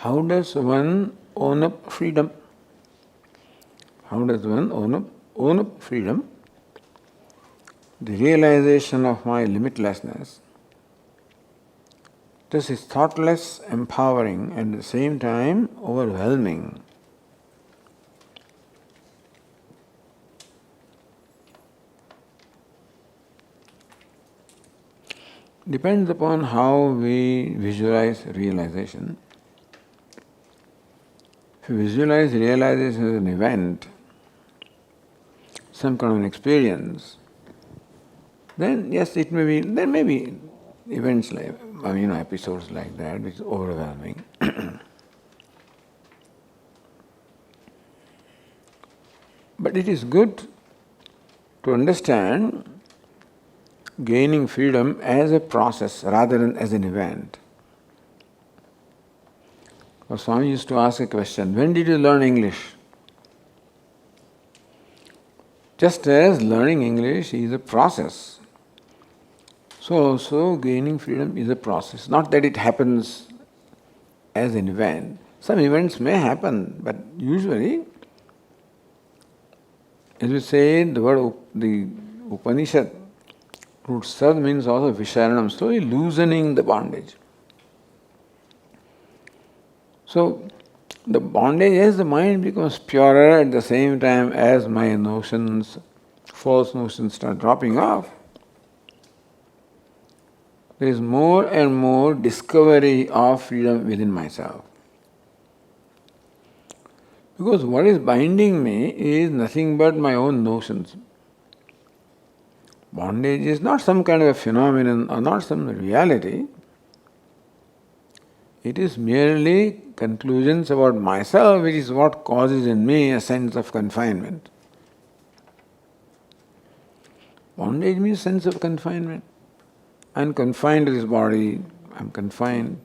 how does one own up freedom? How does one own up freedom? The realization of my limitlessness. This is thoughtless, empowering, and at the same time overwhelming. Depends upon how we visualize realization. If you visualize realization as an event, some kind of an experience, then yes, it may be, there may be events like, episodes like that, which is overwhelming. But it is good to understand gaining freedom as a process rather than as an event. Or Swami used to ask a question, when did you learn English? Just as learning English is a process, so also gaining freedom is a process. Not that it happens as an event. Some events may happen, but usually, as we say, the Upanishad, root sad means also visharanam, slowly loosening the bondage. So, the bondage as the mind becomes purer at the same time as my notions, false notions start dropping off, there is more and more discovery of freedom within myself. Because what is binding me is nothing but my own notions. Bondage is not some kind of a phenomenon or not some reality. It is merely conclusions about myself, which is what causes in me a sense of confinement. Bondage means sense of confinement. I'm confined to this body, I'm confined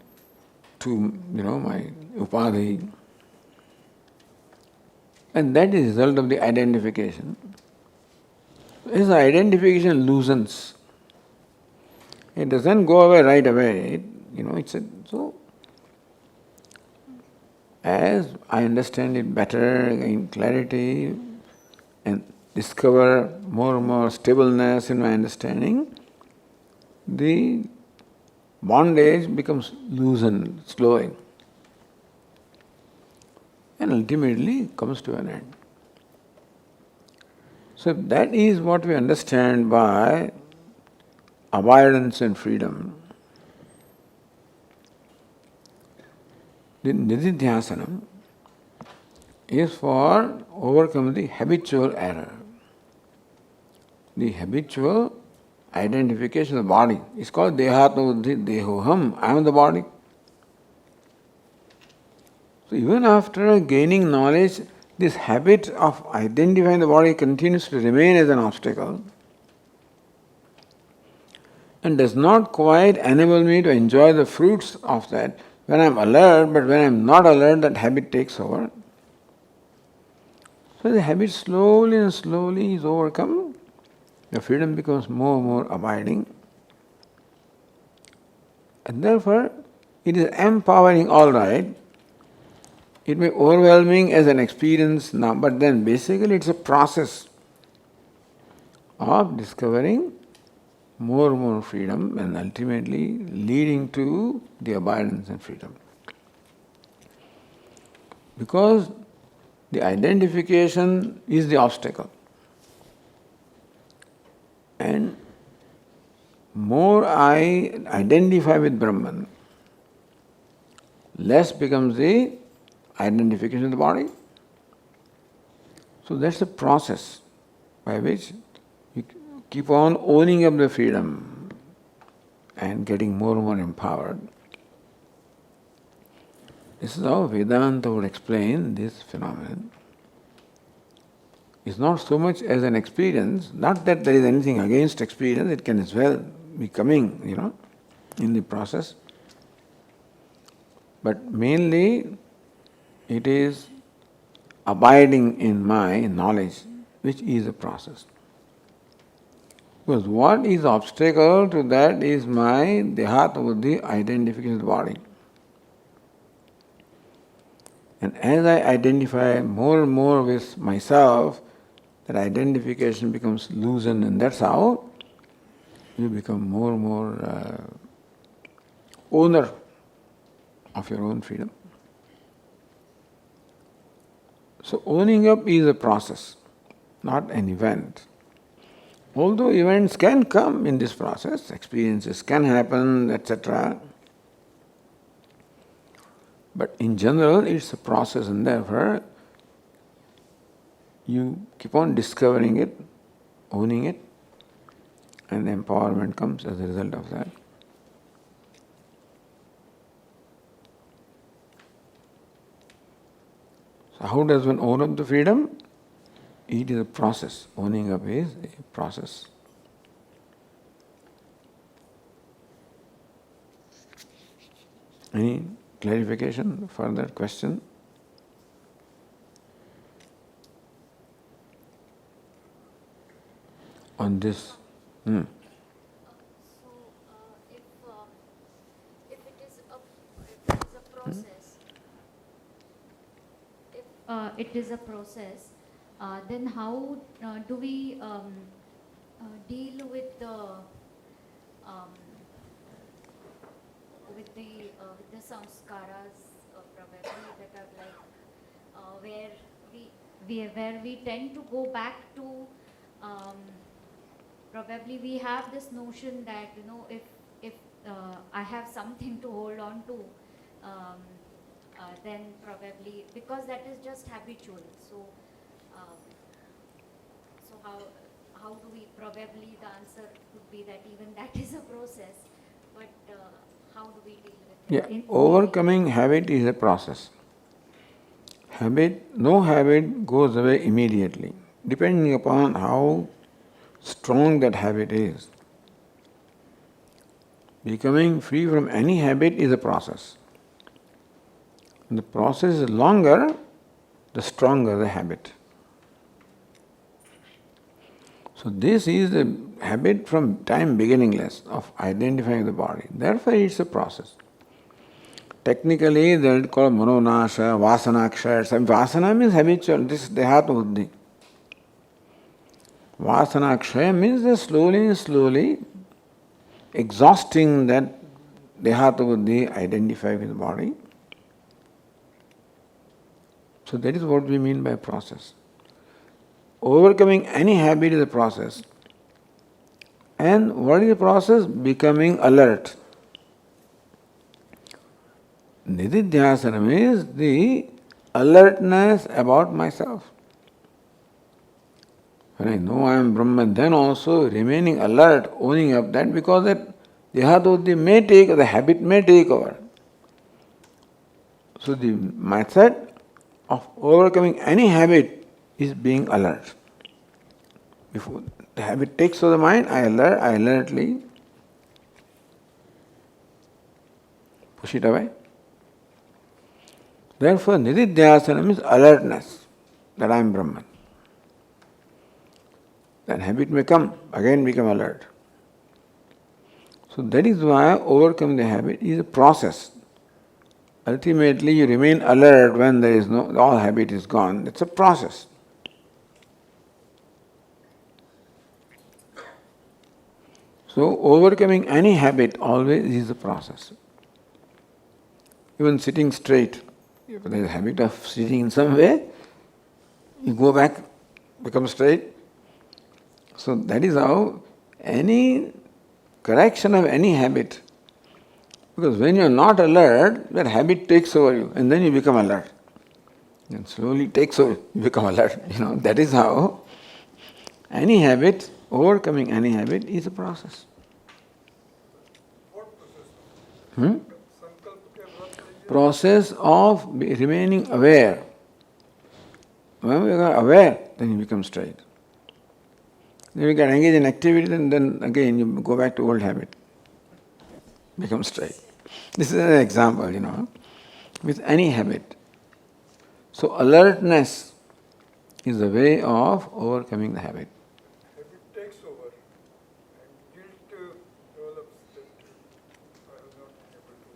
to, my upadhi. And that is the result of the identification. As the identification loosens, it doesn't go away right away. So as I understand it better, gain clarity, and discover more and more stableness in my understanding, the bondage becomes loosened slowly and ultimately comes to an end. So that is what we understand by abidance and freedom. The nididhyasanam is for overcome the habitual error. The habitual identification of the body is called dehatma dehoham, I am the body. So even after gaining knowledge, this habit of identifying the body continues to remain as an obstacle and does not quite enable me to enjoy the fruits of that. When I am alert, but when I am not alert, that habit takes over. So the habit slowly and slowly is overcome. The freedom becomes more and more abiding. And therefore, it is empowering, all right. It may be overwhelming as an experience now, but then basically it's a process of discovering more and more freedom and ultimately leading to the abidance and freedom. Because the identification is the obstacle. And more I identify with Brahman, less becomes the identification of the body. So that's the process by which you keep on owning up the freedom and getting more and more empowered. This is how Vedanta would explain this phenomenon. It's not so much as an experience, not that there is anything against experience, it can as well be coming, in the process. But mainly it is abiding in my knowledge, which is a process. Because what is obstacle to that is my dehat buddhi identification of the body. And as I identify more and more with myself, that identification becomes loosened, and that's how you become more and more owner of your own freedom. So owning up is a process, not an event. Although events can come in this process, experiences can happen, etc. But in general, it's a process, and therefore you keep on discovering it, owning it, and empowerment comes as a result of that. So how does one own up the freedom? It is a process. Owning up is a process. Any clarification, further question? On this? So, if it is a process, if it is a process, then how do we deal with the samskaras probably that are like where we tend to go back to probably we have this notion that if I have something to hold on to, then probably because that is just habitual. So so how do we, probably the answer could be that even that is a process, but how do we deal with it? Yeah, overcoming habit is a process. No habit goes away immediately, depending upon how strong that habit is. Becoming free from any habit is a process. And the process is longer, the stronger the habit. So this is the habit from time beginningless of identifying the body. Therefore it's a process. Technically they are called manonasha, vasanaksha. Vasana means habitual, this is dehata buddhi. Vasanakshaya means that slowly exhausting that dehata buddhi, identify with the body. So that is what we mean by process. Overcoming any habit is a process. And what is the process? Becoming alert. Nididhyasanam is the alertness about myself. When I know I am Brahman, then also remaining alert, owning up that, because that dehata may take, the habit may take over. So the method of overcoming any habit is being alert. Before the habit takes over the mind, I alertly push it away. Therefore, nididhyasana means alertness that I am Brahman. Then habit may come, again become alert. So that is why overcoming the habit is a process. Ultimately, you remain alert when there is all habit is gone. It's a process. So overcoming any habit always is a process. Even sitting straight, if there is a habit of sitting in some way, you go back, become straight. So that is how any correction of any habit, because when you are not alert, that habit takes over you and then you become alert. And slowly takes over, you become alert. That is how any habit, overcoming any habit is a process. What process? Process of remaining aware. When you are aware, then you become straight. Then you get engaged in activity, and then again you go back to old habit. Become straight. This is an example, with any habit. So alertness is the way of overcoming the habit. Habit takes over and guilt develops that I was not able to,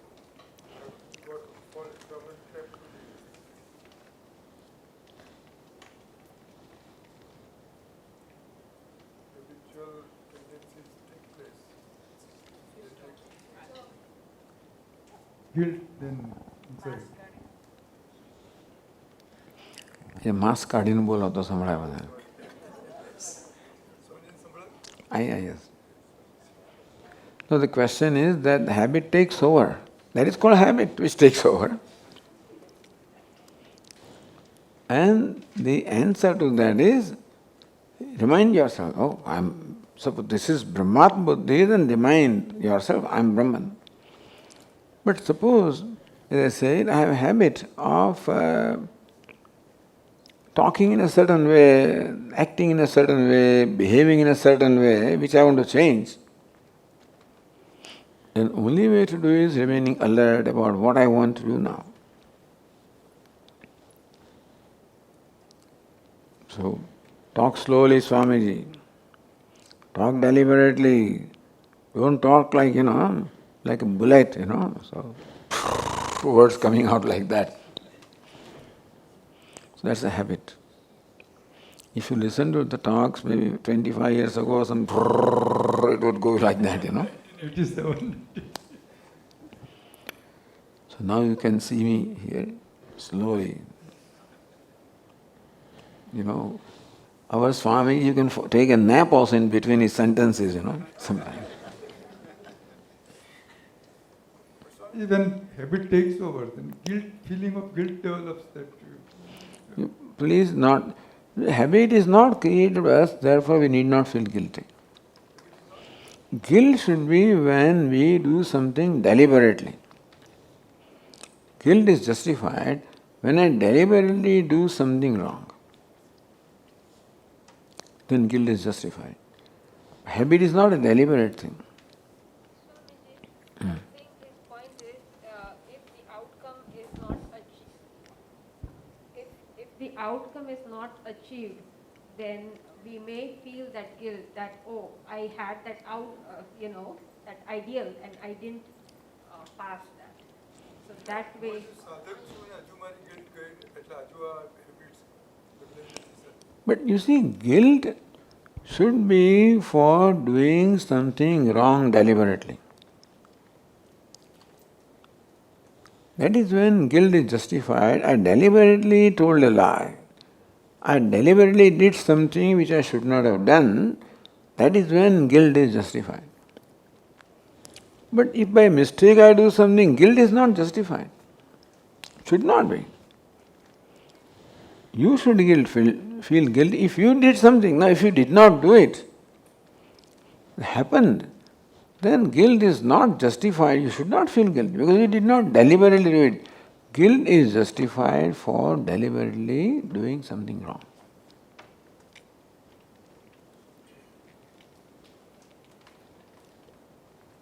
I got fallen trap to guilt then inside. ये mask काढ़ीने बोला तो संभळाय बघा. Yes. So the question is that habit takes over. That is called habit, which takes over. And the answer to that is, remind yourself, suppose this is Brahmat Buddhi, then remind yourself, I am Brahman. But suppose, as I said, I have a habit of talking in a certain way, acting in a certain way, behaving in a certain way, which I want to change. The only way to do is remaining alert about what I want to do now. So, talk slowly, Swamiji. Talk deliberately. Don't talk like, like a bullet, so words coming out like that. So that's a habit. If you listen to the talks maybe 25 years ago, it would go like that, It is the only. So now you can see me here slowly. Our Swami, you can take a nap also in between his sentences, sometimes. Even habit takes over, then feeling of guilt develops that. Please not. Habit is not created by us, therefore we need not feel guilty. Guilt should be when we do something deliberately. Guilt is justified when I deliberately do something wrong. Then guilt is justified. Habit is not a deliberate thing. I think his point is if the outcome is not achieved, if the outcome is not achieved, then we may feel that guilt that I had that that ideal and I didn't pass that. So that way. But you see, guilt should be for doing something wrong deliberately. That is when guilt is justified. I deliberately told a lie. I deliberately did something which I should not have done. That is when guilt is justified. But if by mistake I do something, guilt is not justified. Should not be. You should feel guilty if you did something. Now, if you did not do it, it happened, then guilt is not justified. You should not feel guilty because you did not deliberately do it. Guilt is justified for deliberately doing something wrong.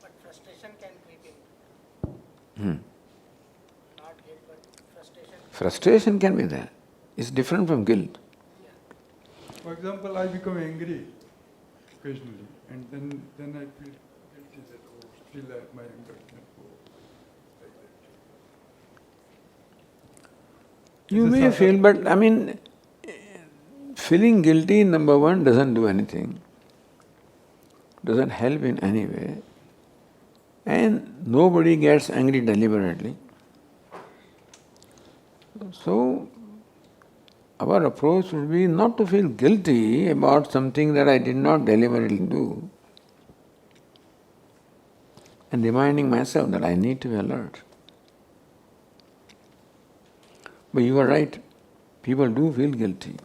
But frustration can creep in. Not guilt, but frustration. Frustration can be there. It's different from guilt. For example, I become angry occasionally, and then I feel guilty that still my anger can go like that. You may feel, but feeling guilty, number one, doesn't do anything, doesn't help in any way, and nobody gets angry deliberately. So, our approach would be not to feel guilty about something that I did not deliberately do, and reminding myself that I need to be alert. But you are right, people do feel guilty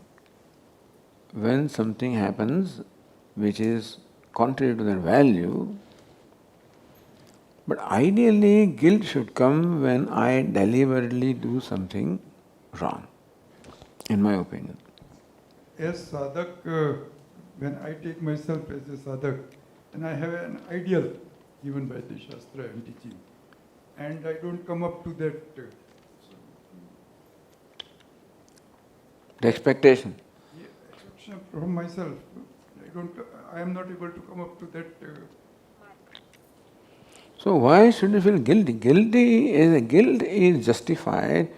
when something happens which is contrary to their value. But ideally, guilt should come when I deliberately do something wrong, in my opinion. As sadhak, when I take myself as a sadhak, and I have an ideal given by the Shastra and teaching, and I don't come up to that. The expectation. Expectation from myself. I am not able to come up to that. So why should you feel guilty? Guilt is justified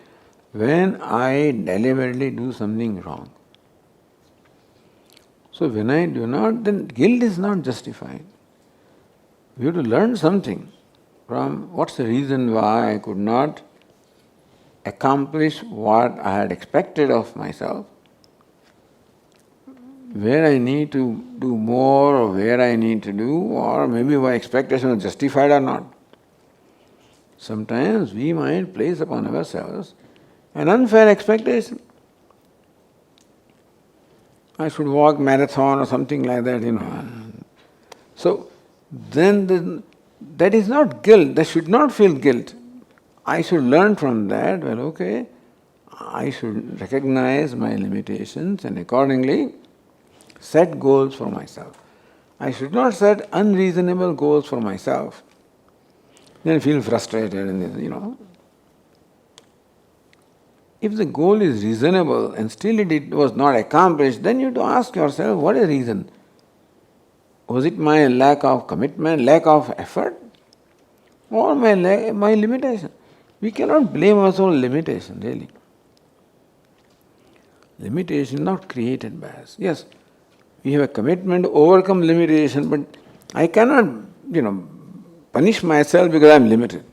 when I deliberately do something wrong. So when I do not, then guilt is not justified. We have to learn something. from what's the reason why I could not accomplish what I had expected of myself, where I need to do more or where I need to do, or maybe my expectation was justified or not. Sometimes we might place upon ourselves an unfair expectation. I should walk marathon or something like that, So then that is not guilt. They should not feel guilt. I should learn from that. Well, okay, I should recognize my limitations and accordingly set goals for myself. I should not set unreasonable goals for myself. Then feel frustrated and If the goal is reasonable and still it was not accomplished, then you have to ask yourself, what is the reason? Was it my lack of commitment, lack of effort, or my limitation? We cannot blame ourselves on limitation, really. Limitation is not created by us. Yes, we have a commitment to overcome limitation, but I cannot, punish myself because I am limited.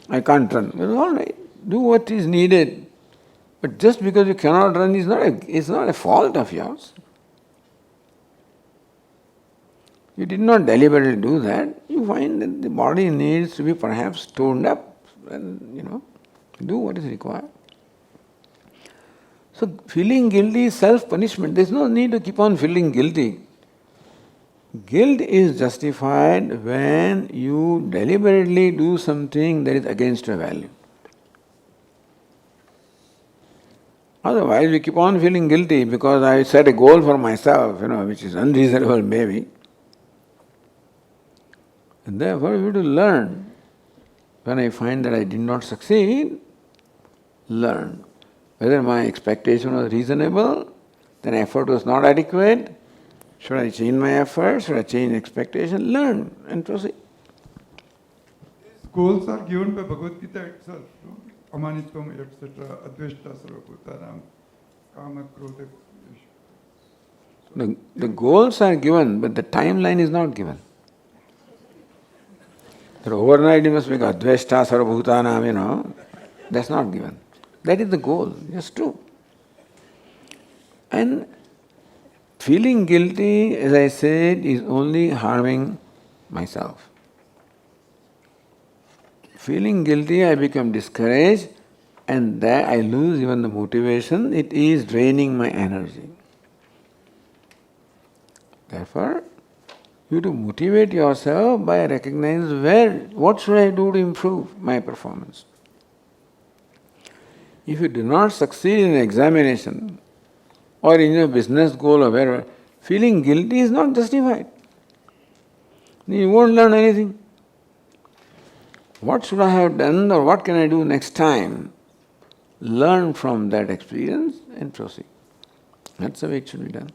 I can't run. Well, all right, do what is needed. But just because you cannot run is not a fault of yours. You did not deliberately do that. You find that the body needs to be perhaps toned up and, do what is required. So feeling guilty is self-punishment. There is no need to keep on feeling guilty. Guilt is justified when you deliberately do something that is against your value. Otherwise, we keep on feeling guilty because I set a goal for myself, which is unreasonable maybe. And therefore, we have to learn. When I find that I did not succeed, learn. Whether my expectation was reasonable, then effort was not adequate. Should I change my effort? Should I change expectation? Learn and proceed. These goals are given by Bhagavad Gita itself. No? Amanitvam, etc. Adveshta sarvabhutanam, kama krodha. The goals are given, but the timeline is not given. That overnight you must make Adveshta sarvabhutanam, that's not given. That is the goal, that's true. And feeling guilty, as I said, is only harming myself. Feeling guilty, I become discouraged and that I lose even the motivation. It is draining my energy. Therefore, you have to motivate yourself by recognizing what should I do to improve my performance. If you do not succeed in an examination, or in your business goal or wherever, feeling guilty is not justified. You won't learn anything. What should I have done or what can I do next time? Learn from that experience and proceed. That's the way it should be done.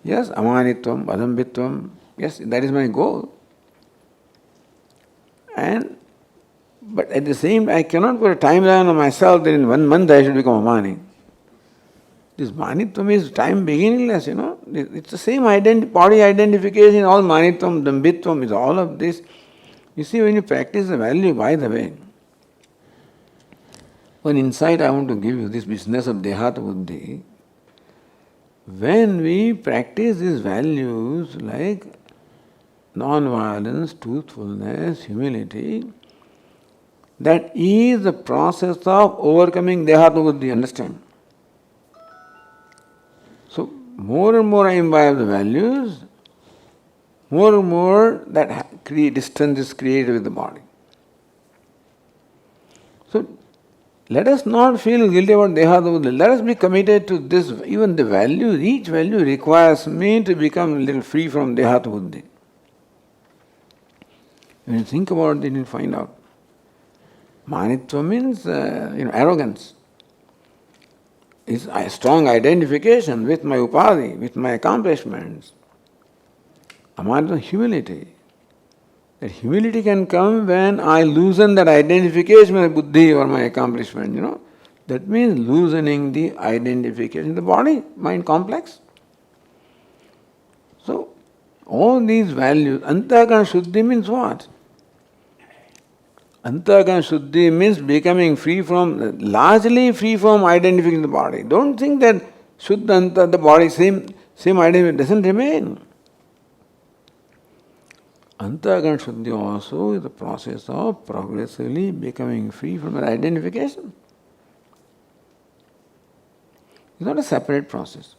Yes, amanitvam, adambitvam, yes, that is my goal. But at the same time, I cannot put a timeline on myself that in 1 month I should become Amani. This manitvam is time beginningless, It's the same body identification, all manitvam, dambitvam, is all of this. You see, when you practice the value, by the way, one insight I want to give you, this business of dehata buddhi, when we practice these values like non-violence, truthfulness, humility, that is the process of overcoming dehata buddhi, understand? So, more and more I imbibe the values, more and more that distance is created with the body. So, let us not feel guilty about dehata buddhi. Let us be committed to this. Even the value, each value requires me to become a little free from dehata buddhi. When you think about it, you'll find out. Manitva means, arrogance. It's a strong identification with my upadhi, with my accomplishments. Amanitva, humility. That humility can come when I loosen that identification with buddhi or my accomplishment, That means loosening the identification, the body, mind complex. So, All these values, Antahkarana Shuddhi means what? Antahkarana Shuddhi means becoming free from, largely free from identifying the body. Don't think that Shuddha Anta, the body, same identity doesn't remain. Antahkarana Shuddhi also is the process of progressively becoming free from that identification. It's not a separate process.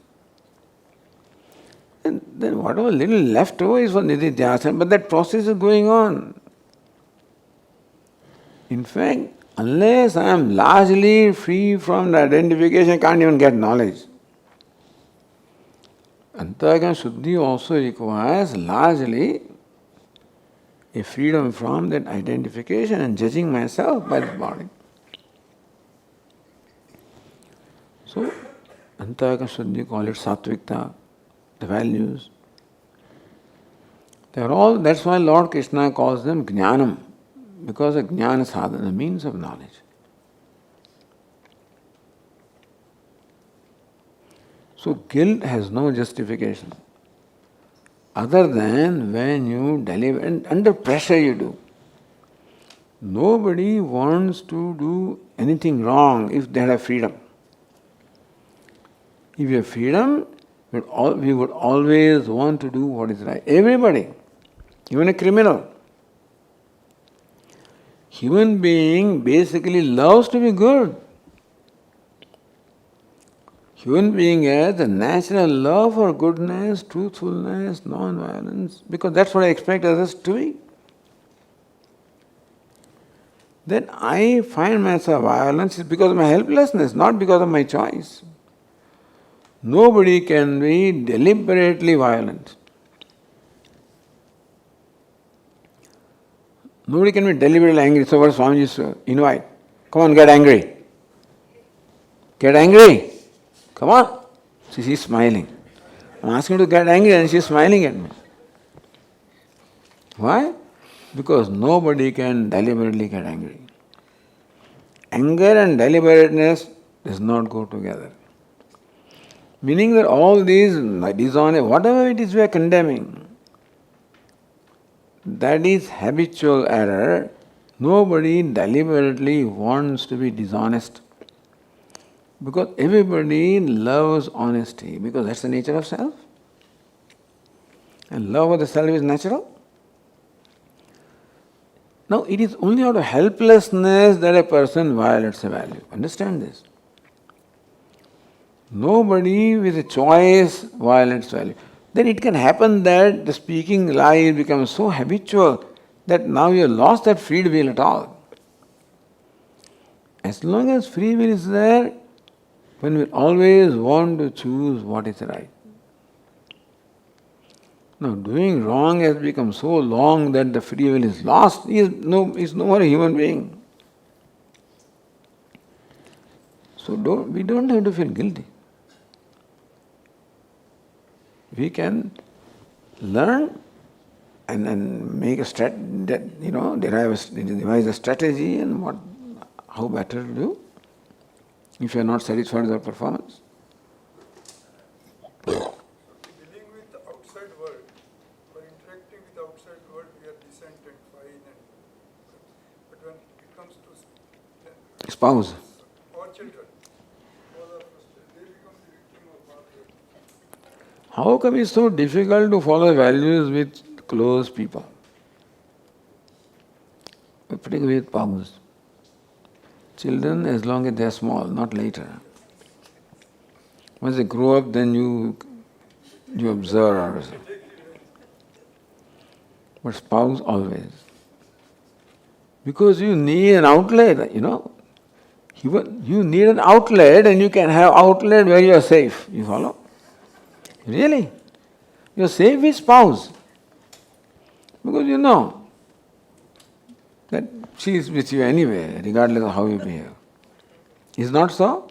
And then whatever little left over is for Nididhyasana, but that process is going on. In fact, unless I am largely free from the identification, I can't even get knowledge. Antahkarana Shuddhi also requires largely a freedom from that identification and judging myself by the body. So, Antahkarana Shuddhi, call it Sattvikta, the values. They are all, that's why Lord Krishna calls them Jnanam, because of Jnana sadhana, means of knowledge. So guilt has no justification other than when you deliver, and under pressure you do. Nobody wants to do anything wrong if they have freedom. If you have freedom, we would always want to do what is right. Everybody, even a criminal. Human being basically loves to be good. Human being has a natural love for goodness, truthfulness, non-violence, because that's what I expect others to be. Then I find myself violence is because of my helplessness, not because of my choice. Nobody can be deliberately violent. Nobody can be deliberately angry. So what Swami used to invite, come on, get angry. Get angry. Come on. See, she's smiling. I'm asking her to get angry and she's smiling at me. Why? Because nobody can deliberately get angry. Anger and deliberateness does not go together. Meaning that all these dishonest, whatever it is we are condemning, that is habitual error. Nobody deliberately wants to be dishonest. Because everybody loves honesty, because that's the nature of self. And love of the self is natural. Now, it is only out of helplessness that a person violates a value. Understand this. Nobody with a choice violates value. Then it can happen that the speaking lie becomes so habitual that now you have lost that free will at all. As long as free will is there, one will always want to choose what is right. Now, doing wrong has become so long that the free will is lost. He is no more a human being. So we don't have to feel guilty. We can learn and make a devise a strategy and how better to do if you are not satisfied with your performance. Dealing with the outside world, or interacting with the outside world, we are decent and fine, but when it comes to Spouse. or children, all are frustrated. They become the victim of our world. How come it's so difficult to follow values with close people? Particularly with spouse. Children, as long as they are small, not later. Once they grow up, then you observe. But spouse always. Because you need an outlet, You need an outlet and you can have outlet where you are safe. You follow? Really? You are safe with spouse. Because you know that she is with you anyway, regardless of how you behave. Is not so?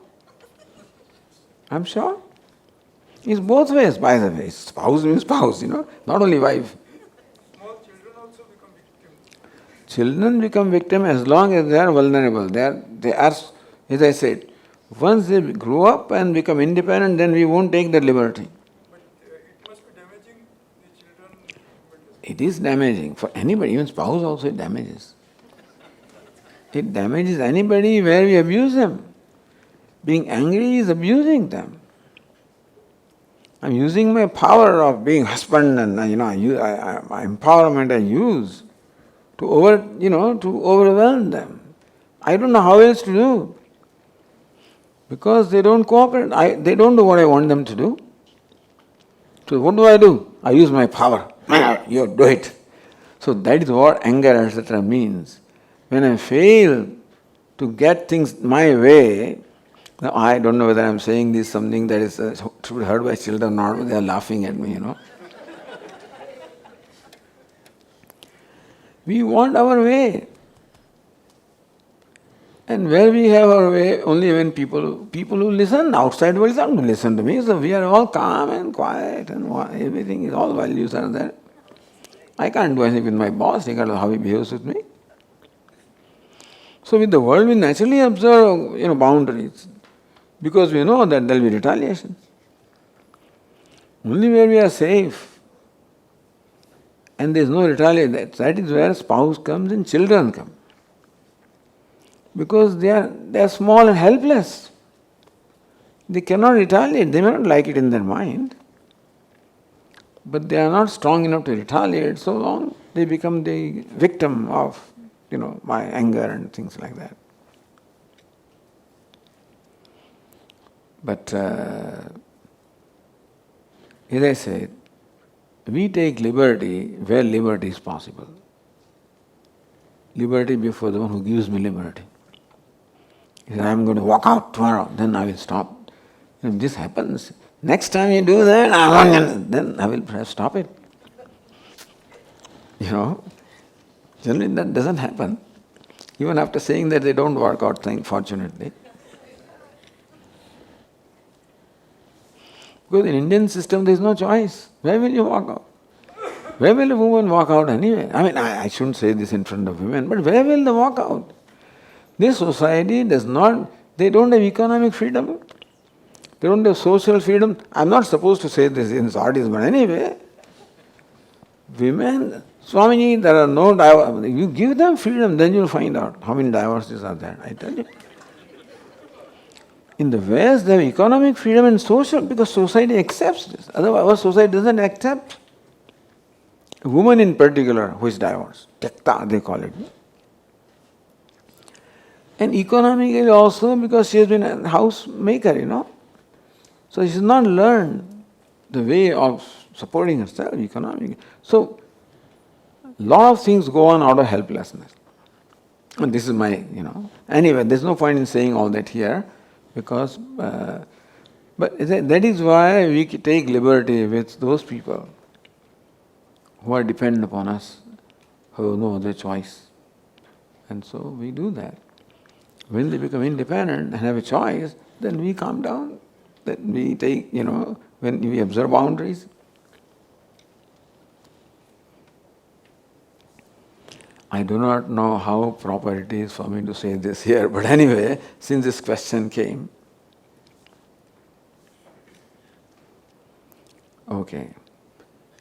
I'm sure. It's both ways, by the way. Spouse means spouse, not only wife. Small children also become victims. Children become victims as long as they are vulnerable. They are, as I said, once they grow up and become independent, then we won't take that liberty. But it must be damaging the children. it is damaging for anybody, even spouse also it damages. It damages anybody where we abuse them. Being angry is abusing them. I'm using my power of being husband and my empowerment I use to overwhelm them. I don't know how else to do. Because they don't cooperate. They don't do what I want them to do. So what do? I use my power. You do it. So that is what anger, etc. means. When I fail to get things my way, now I don't know whether I'm saying this something that is to be heard by children or not, but they are laughing at me, We want our way. And where we have our way, only when people who listen, outside world don't listen to me. So we are all calm and quiet and everything is, all values are there. I can't do anything with my boss, regardless of how he behaves with me. So with the world, we naturally observe, boundaries. Because we know that there will be retaliation. Only where we are safe and there is no retaliation, that is where spouse comes and children come. Because they are small and helpless. They cannot retaliate. They may not like it in their mind. But they are not strong enough to retaliate, so long they become the victim of, my anger and things like that. But as I said, we take liberty where liberty is possible. Liberty before the one who gives me liberty. If I am going to walk out tomorrow, then I will stop. If this happens, next time you do that, then I will perhaps stop it. Generally that doesn't happen. Even after saying that, they don't work out, fortunately. Because in Indian system there is no choice. Where will you walk out? Where will a woman walk out anyway? I shouldn't say this in front of women, but where will they walk out? This society they don't have economic freedom. They don't have social freedom. I'm not supposed to say this in this audience, but anyway, women, Swami, there are no divorces. You give them freedom, then you'll find out how many divorces are there, I tell you. In the West, they have economic freedom and social, because society accepts this. Otherwise, our society doesn't accept. A woman in particular who is divorced, tekta they call it. And economically also, because she has been a housemaker, So she has not learned the way of supporting herself economically. So, lot of things go on out of helplessness. And this is my, Anyway, there's no point in saying all that here, because, but that is why we take liberty with those people who are dependent upon us, who have no other choice. And so we do that. When they become independent and have a choice, then we calm down. Then we take, when we observe boundaries. I do not know how proper it is for me to say this here, but anyway, since this question came. Okay.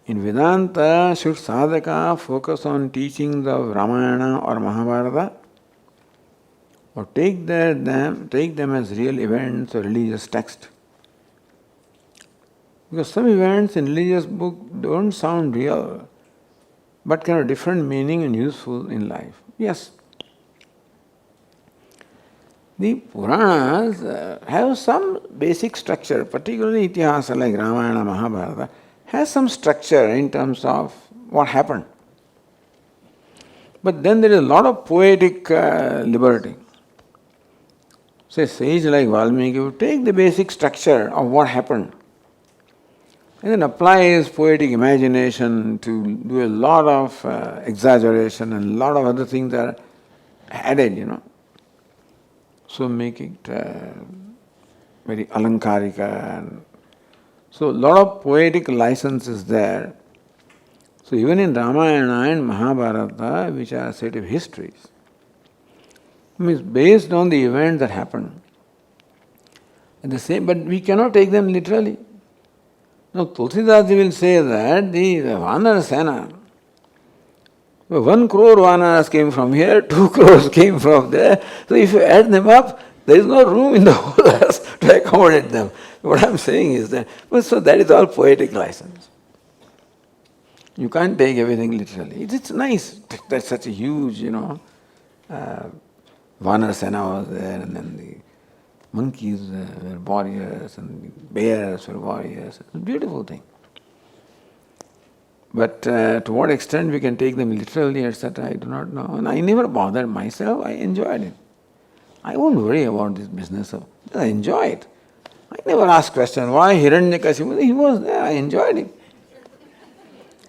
In Vedanta, should sadhaka focus on teachings of Ramayana or Mahabharata, or take them as real events or religious text? Because some events in religious book don't sound real, but can have different meaning and useful in life. Yes. The Puranas have some basic structure, particularly Itihasa like Ramayana, Mahabharata, has some structure in terms of what happened. But then there is a lot of poetic liberty. Say, sage like Valmiki would take the basic structure of what happened and then apply his poetic imagination to do a lot of exaggeration, and a lot of other things are added, So make it very alankarika. And so a lot of poetic license is there. So even in Ramayana and Mahabharata, which are set of histories, means based on the events that happened. And the same, but we cannot take them literally. Now Tulsidas will say that the Vanara Sena, So 1 crore vanaras came from here, 2 crores came from there. So if you add them up, there is no room in the whole earth to accommodate them. What I'm saying is that, well, so that is all poetic license. You can't take everything literally. It's nice. That's such a huge, Vanarasena was there, and then the monkeys were warriors, and the bears were warriors. It's a beautiful thing. But to what extent we can take them literally, etc., I do not know. And I never bothered myself. I enjoyed it. I won't worry about this business of. I enjoy it. I never ask question why Hiranyakashipu. He was there. I enjoyed it.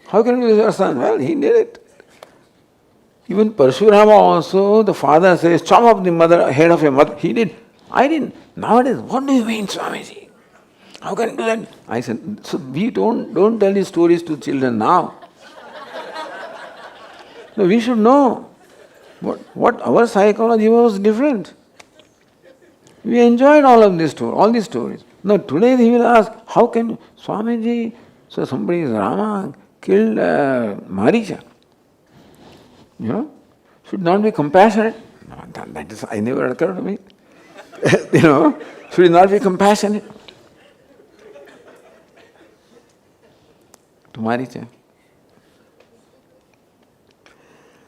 How can you lose your son? Well, he did it. Even Parshurama also, the father says, chop off the head of your mother. He did. I didn't. Nowadays, what do you mean, Swamiji? How can you do that? I said, so we don't tell these stories to children now. No, we should know what our psychology was different. We enjoyed all these stories. Now today he will ask, how can you, Swamiji, so somebody is Rama killed Maricha. Should not be compassionate. No, that is, I never occurred to me. Should not be compassionate to Maricha.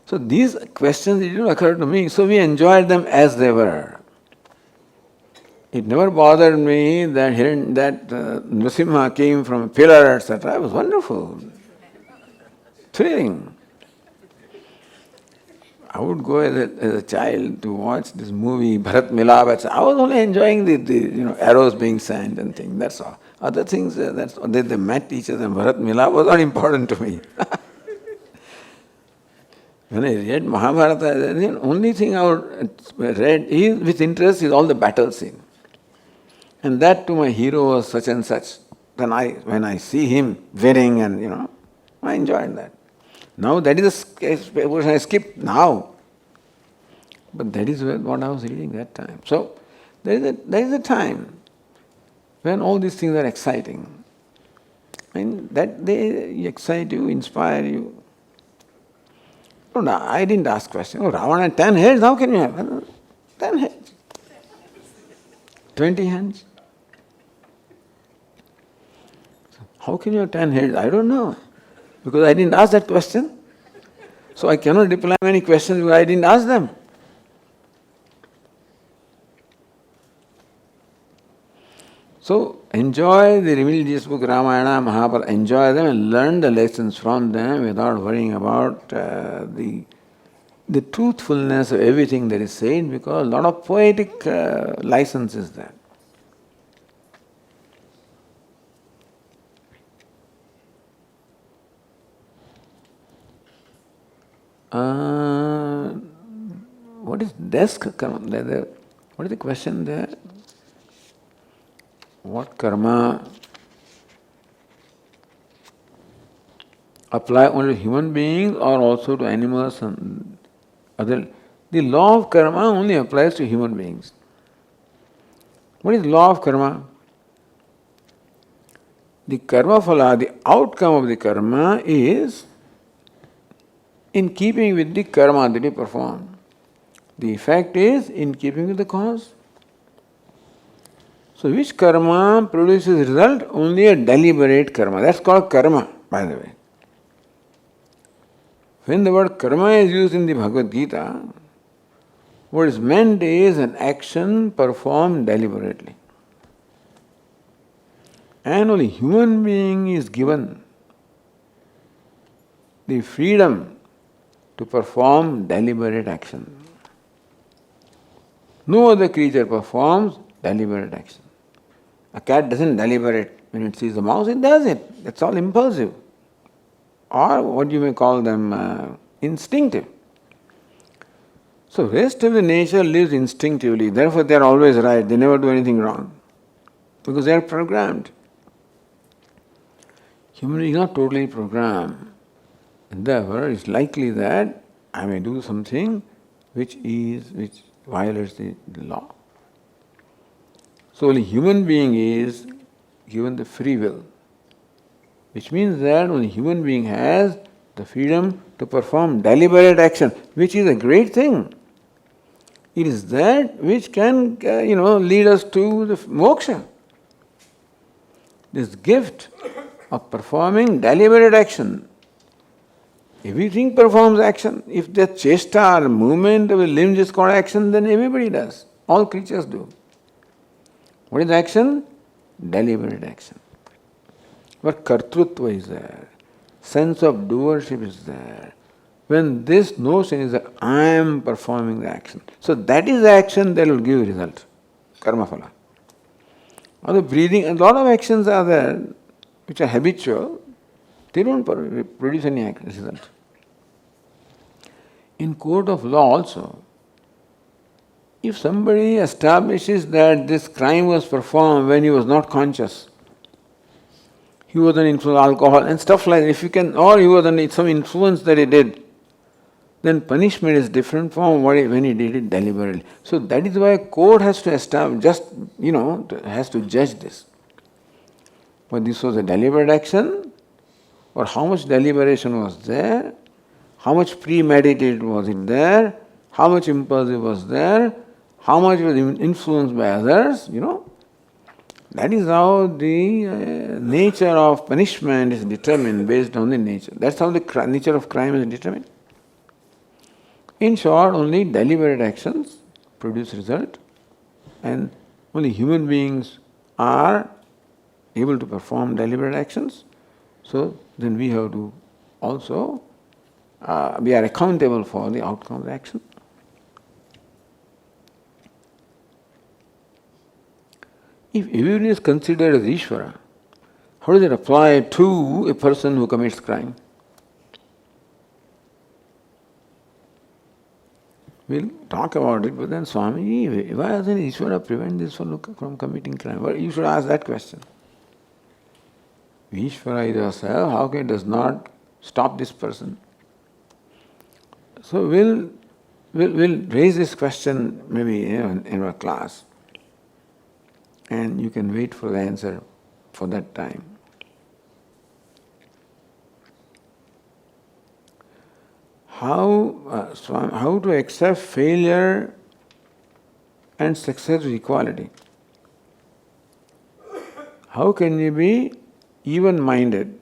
So these questions didn't occur to me, so we enjoyed them as they were. It never bothered me that Nrsimha came from a pillar, etc. It was wonderful, thrilling. I would go as a child to watch this movie, Bharat Milap, etc. I was only enjoying the arrows being sent and things, that's all. Other things, they met each other, and Bharat Milap was not important to me. When I read Mahabharata, the only thing I read with interest is all the battle scene. And that to my hero was such and such. Then when I see him winning and I enjoyed that. Now that is a portion I skip now. But that is what I was reading that time. So there is a time when all these things are exciting. And that they excite you, inspire you. No, I didn't ask questions. Oh, Ravana had 10 heads, how can you have 10 heads? 20 hands? How can you have 10 heads? I don't know. Because I didn't ask that question. So I cannot reply many questions because I didn't ask them. So enjoy the religious book Ramayana, Mahabharata, enjoy them and learn the lessons from them without worrying about the truthfulness of everything that is said, because a lot of poetic license is there. What is desk karma? What is the question there? What karma apply only to human beings or also to animals and other? The law of karma only applies to human beings. What is law of karma? The karma phala, the outcome of the karma is in keeping with the karma that you perform. The effect is in keeping with the cause. So which karma produces result? Only a deliberate karma. That's called karma, by the way. When the word karma is used in the Bhagavad Gita, what is meant is an action performed deliberately. And only human being is given the freedom to perform deliberate action. No other creature performs deliberate action. A cat doesn't deliberate. When it sees a mouse, it does it. That's all impulsive. Or what you may call them instinctive. So rest of the nature lives instinctively. Therefore they are always right. They never do anything wrong. Because they are programmed. Human is not totally programmed. And therefore it's likely that I may do something which violates the law. So only human being is given the free will, which means that only human being has the freedom to perform deliberate action, which is a great thing. It is that which can, lead us to the moksha. This gift of performing deliberate action. Everything performs action. If the chesta or movement of the limbs is called action, then everybody does. All creatures do. What is action? Deliberate action. But kartrutva is there. Sense of doership is there. When this notion is that I am performing the action. So that is the action that will give result. Karma phala. Or the breathing, a lot of actions are there which are habitual. They don't produce any result. In court of law also, if somebody establishes that this crime was performed when he was not conscious, he was under influence of alcohol and stuff like that, if you can, or he was under some influence that he did, then punishment is different from when he did it deliberately. So that is why a court has to establish, has to judge this. But this was a deliberate action, or how much deliberation was there, how much premeditated was it there, how much impulsive was there, how much was influenced by others, That is how the nature of punishment is determined based on the nature. That's how the nature of crime is determined. In short, only deliberate actions produce result, and only human beings are able to perform deliberate actions. So then we have to also, we are accountable for the outcome of the action. If everyone is considered as Ishvara, how does it apply to a person who commits crime? We'll talk about it, but then Swami, why doesn't Ishvara prevent this fellow from committing crime? Well, you should ask that question. Ishvara is yourself, how can it does not stop this person? So we'll raise this question maybe in our class, and you can wait for the answer for that time. How to accept failure and success with equality? How can you be even-minded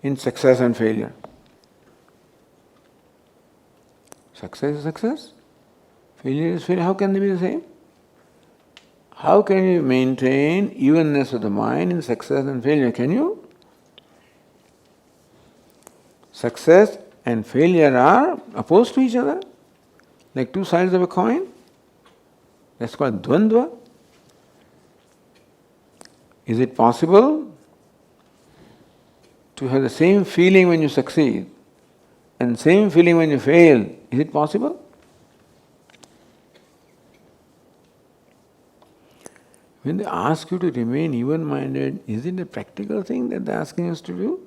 in success and failure? Success is success, failure is failure. How can they be the same? How can you maintain evenness of the mind in success and failure? Can you? Success and failure are opposed to each other, like two sides of a coin. That's called dvandva. Is it possible to have the same feeling when you succeed and same feeling when you fail? Is it possible? When they ask you to remain even-minded, is it a practical thing that they're asking us to do?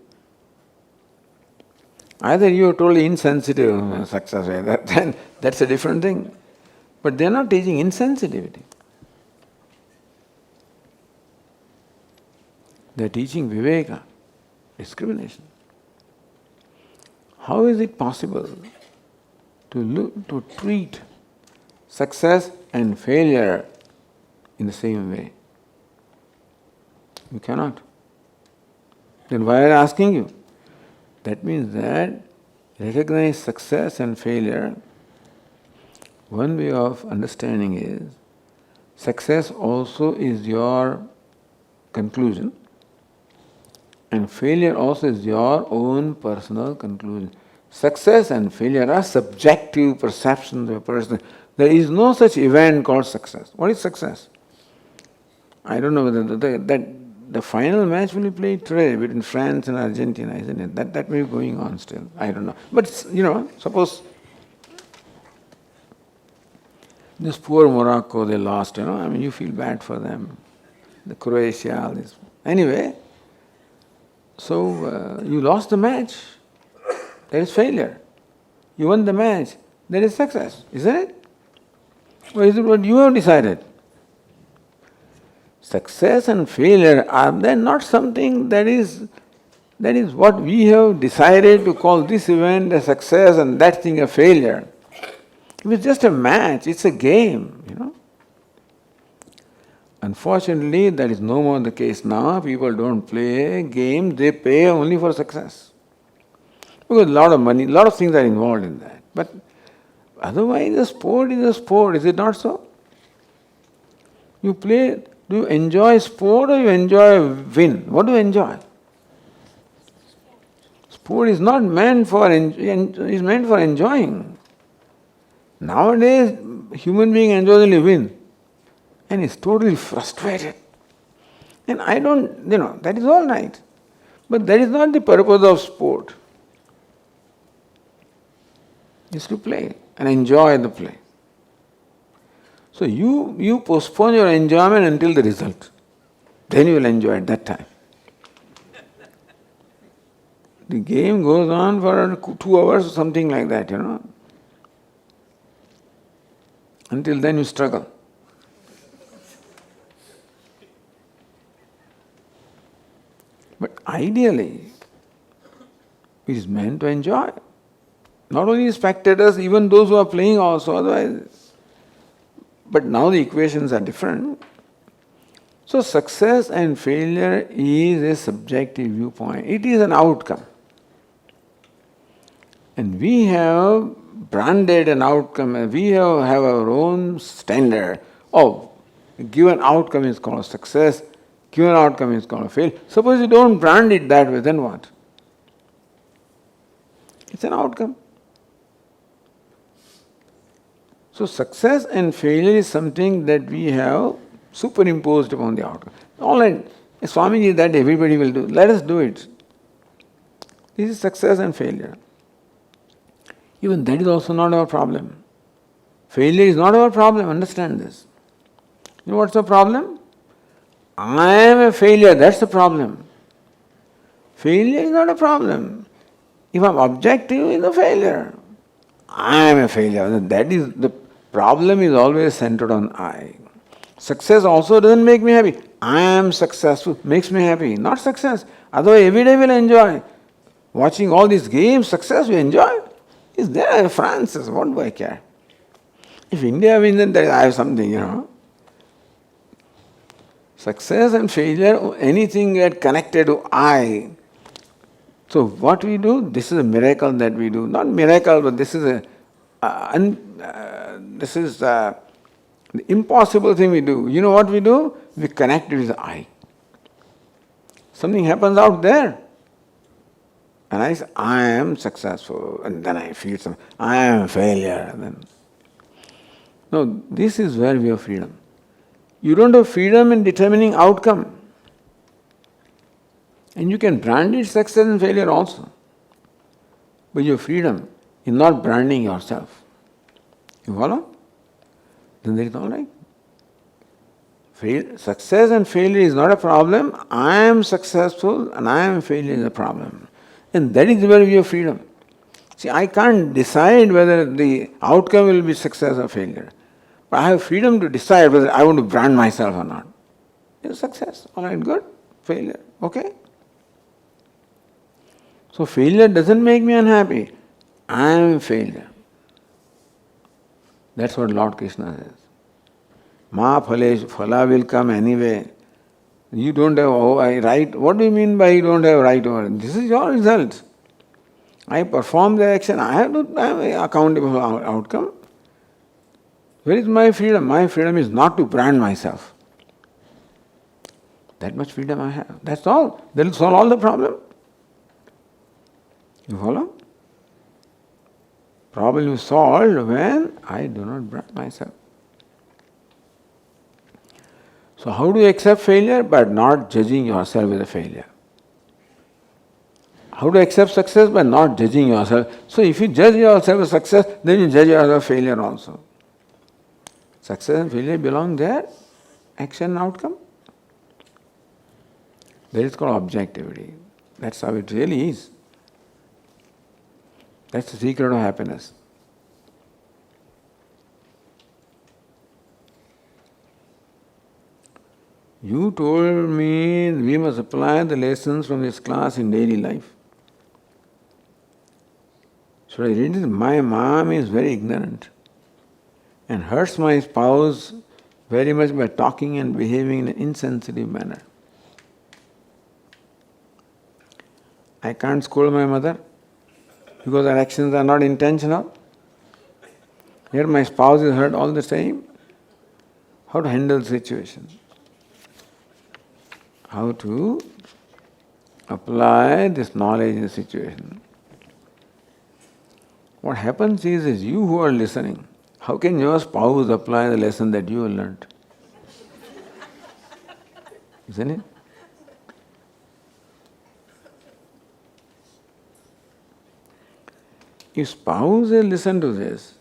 Either you are totally insensitive, success, then that's a different thing. But they're not teaching insensitivity. They're teaching viveka, discrimination. How is it possible to treat success and failure in the same way? You cannot. Then why are they asking you? That means that recognize success and failure. One way of understanding is success also is your conclusion, and failure also is your own personal conclusion. Success and failure are subjective perceptions of a person. There is no such event called success. What is success? I don't know whether the final match will be played today between France and Argentina, isn't it? That may be going on still. I don't know. But suppose this poor Morocco, they lost, you feel bad for them. The Croatia, all this. Anyway, so you lost the match. There is failure. You won the match. There is success, isn't it? Or is it what you have decided? Success and failure, are they not something that is That is what we have decided to call this event a success and that thing a failure. It's just a match, it's a game, Unfortunately, that is no more the case now. People don't play games, they pay only for success. Because a lot of money, a lot of things are involved in that. But otherwise, a sport is a sport, is it not so? You play, do you enjoy sport or you enjoy a win? What do you enjoy? Sport is not meant for is meant for enjoying. Nowadays, human being enjoys only win and is totally frustrated. And I don't, that is all right. But that is not the purpose of sport. It's to play and enjoy the play. So you postpone your enjoyment until the result. Then you will enjoy at that time. The game goes on for 2 hours or something like that, Until then you struggle. But ideally, it is meant to enjoy. Not only spectators, even those who are playing also, otherwise. But now the equations are different. So success and failure is a subjective viewpoint. It is an outcome. And we have branded an outcome, we have our own standard. Oh, given outcome is called success, given outcome is called failure. Suppose you don't brand it that way, then what? It's an outcome. So success and failure is something that we have superimposed upon the outcome. All right, Swamiji, that everybody will do. Let us do it. This is success and failure. Even that is also not our problem. Failure is not our problem, understand this. You know what's the problem? I am a failure, that's the problem. Failure is not a problem. If I am objective, it's a failure. I am a failure. That is the problem is always centered on I. Success also doesn't make me happy. I am successful, makes me happy. Not success. Otherwise every day we'll enjoy. Watching all these games, success we enjoy. Is there France? What do I care? If India wins, then I have something, Success and failure, anything get connected to I. So what we do, this is a miracle that we do. Not miracle, but this is the impossible thing we do. You know what we do? We connect it with I. Something happens out there. And I say, I am successful, and then I feel I am a failure. No, this is where we have freedom. You don't have freedom in determining outcome. And you can brand it success and failure also. But your freedom in not branding yourself. You follow? Then that is all right. Success and failure is not a problem. I am successful and I am failure is a problem. And that is where we have freedom. See, I can't decide whether the outcome will be success or failure. But I have freedom to decide whether I want to brand myself or not. It's success. All right, good. Failure. Okay? So failure doesn't make me unhappy. I am a failure. That's what Lord Krishna says. Ma phala will come anyway. You don't have right. What do you mean by you don't have right over it? This is your result. I perform the action. I am accountable for outcome. Where is my freedom? My freedom is not to brand myself. That much freedom I have. That's all. That will solve all the problem. You follow? Problem is solved when I do not brand myself. So how do you accept failure? By not judging yourself as a failure. How to accept success? By not judging yourself. So if you judge yourself as success, then you judge yourself as failure also. Success and failure belong there. Action and outcome. That is called objectivity. That's how it really is. That's the secret of happiness. You told me we must apply the lessons from this class in daily life. Should I read this? My mom is very ignorant and hurts my spouse very much by talking and behaving in an insensitive manner. I can't scold my mother because her actions are not intentional. Yet my spouse is hurt all the time. How to handle the situation? How to apply this knowledge in the situation? What happens is you who are listening, how can your spouse apply the lesson that you have learnt? Isn't it? If spouse will listen to this,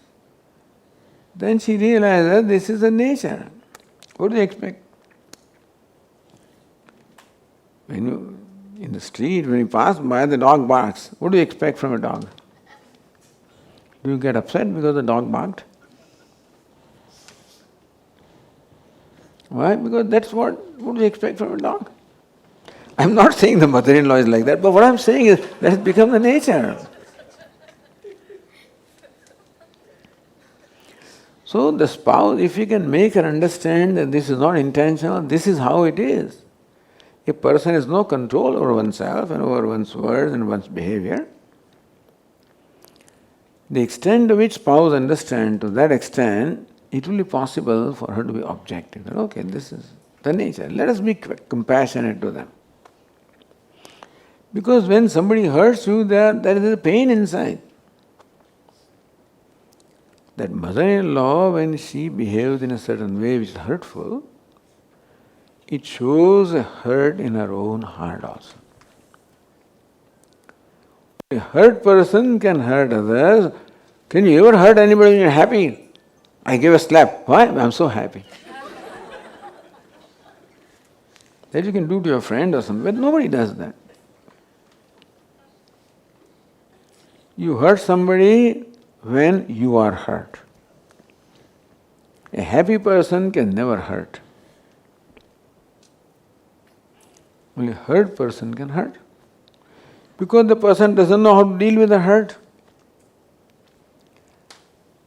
then she realizes this is the nature. What do you expect? When you, in the street, when you pass by, the dog barks. What do you expect from a dog? Do you get upset because the dog barked? Why? Because that's what do you expect from a dog? I'm not saying the mother-in-law is like that, but what I'm saying is that has become the nature. So the spouse, if you can make her understand that this is not intentional, this is how it is. A person has no control over oneself and over one's words and one's behavior. The extent to which spouse understands, to that extent, it will be possible for her to be objective. Okay, this is the nature. Let us be compassionate to them. Because when somebody hurts you, there is a pain inside. That mother-in-law, when she behaves in a certain way which is hurtful, it shows a hurt in her own heart also. A hurt person can hurt others. Can you ever hurt anybody when you're happy? I gave a slap. Why? I'm so happy. That you can do to your friend or something, but nobody does that. You hurt somebody when you are hurt. A happy person can never hurt. Only a hurt person can hurt. Because the person doesn't know how to deal with the hurt.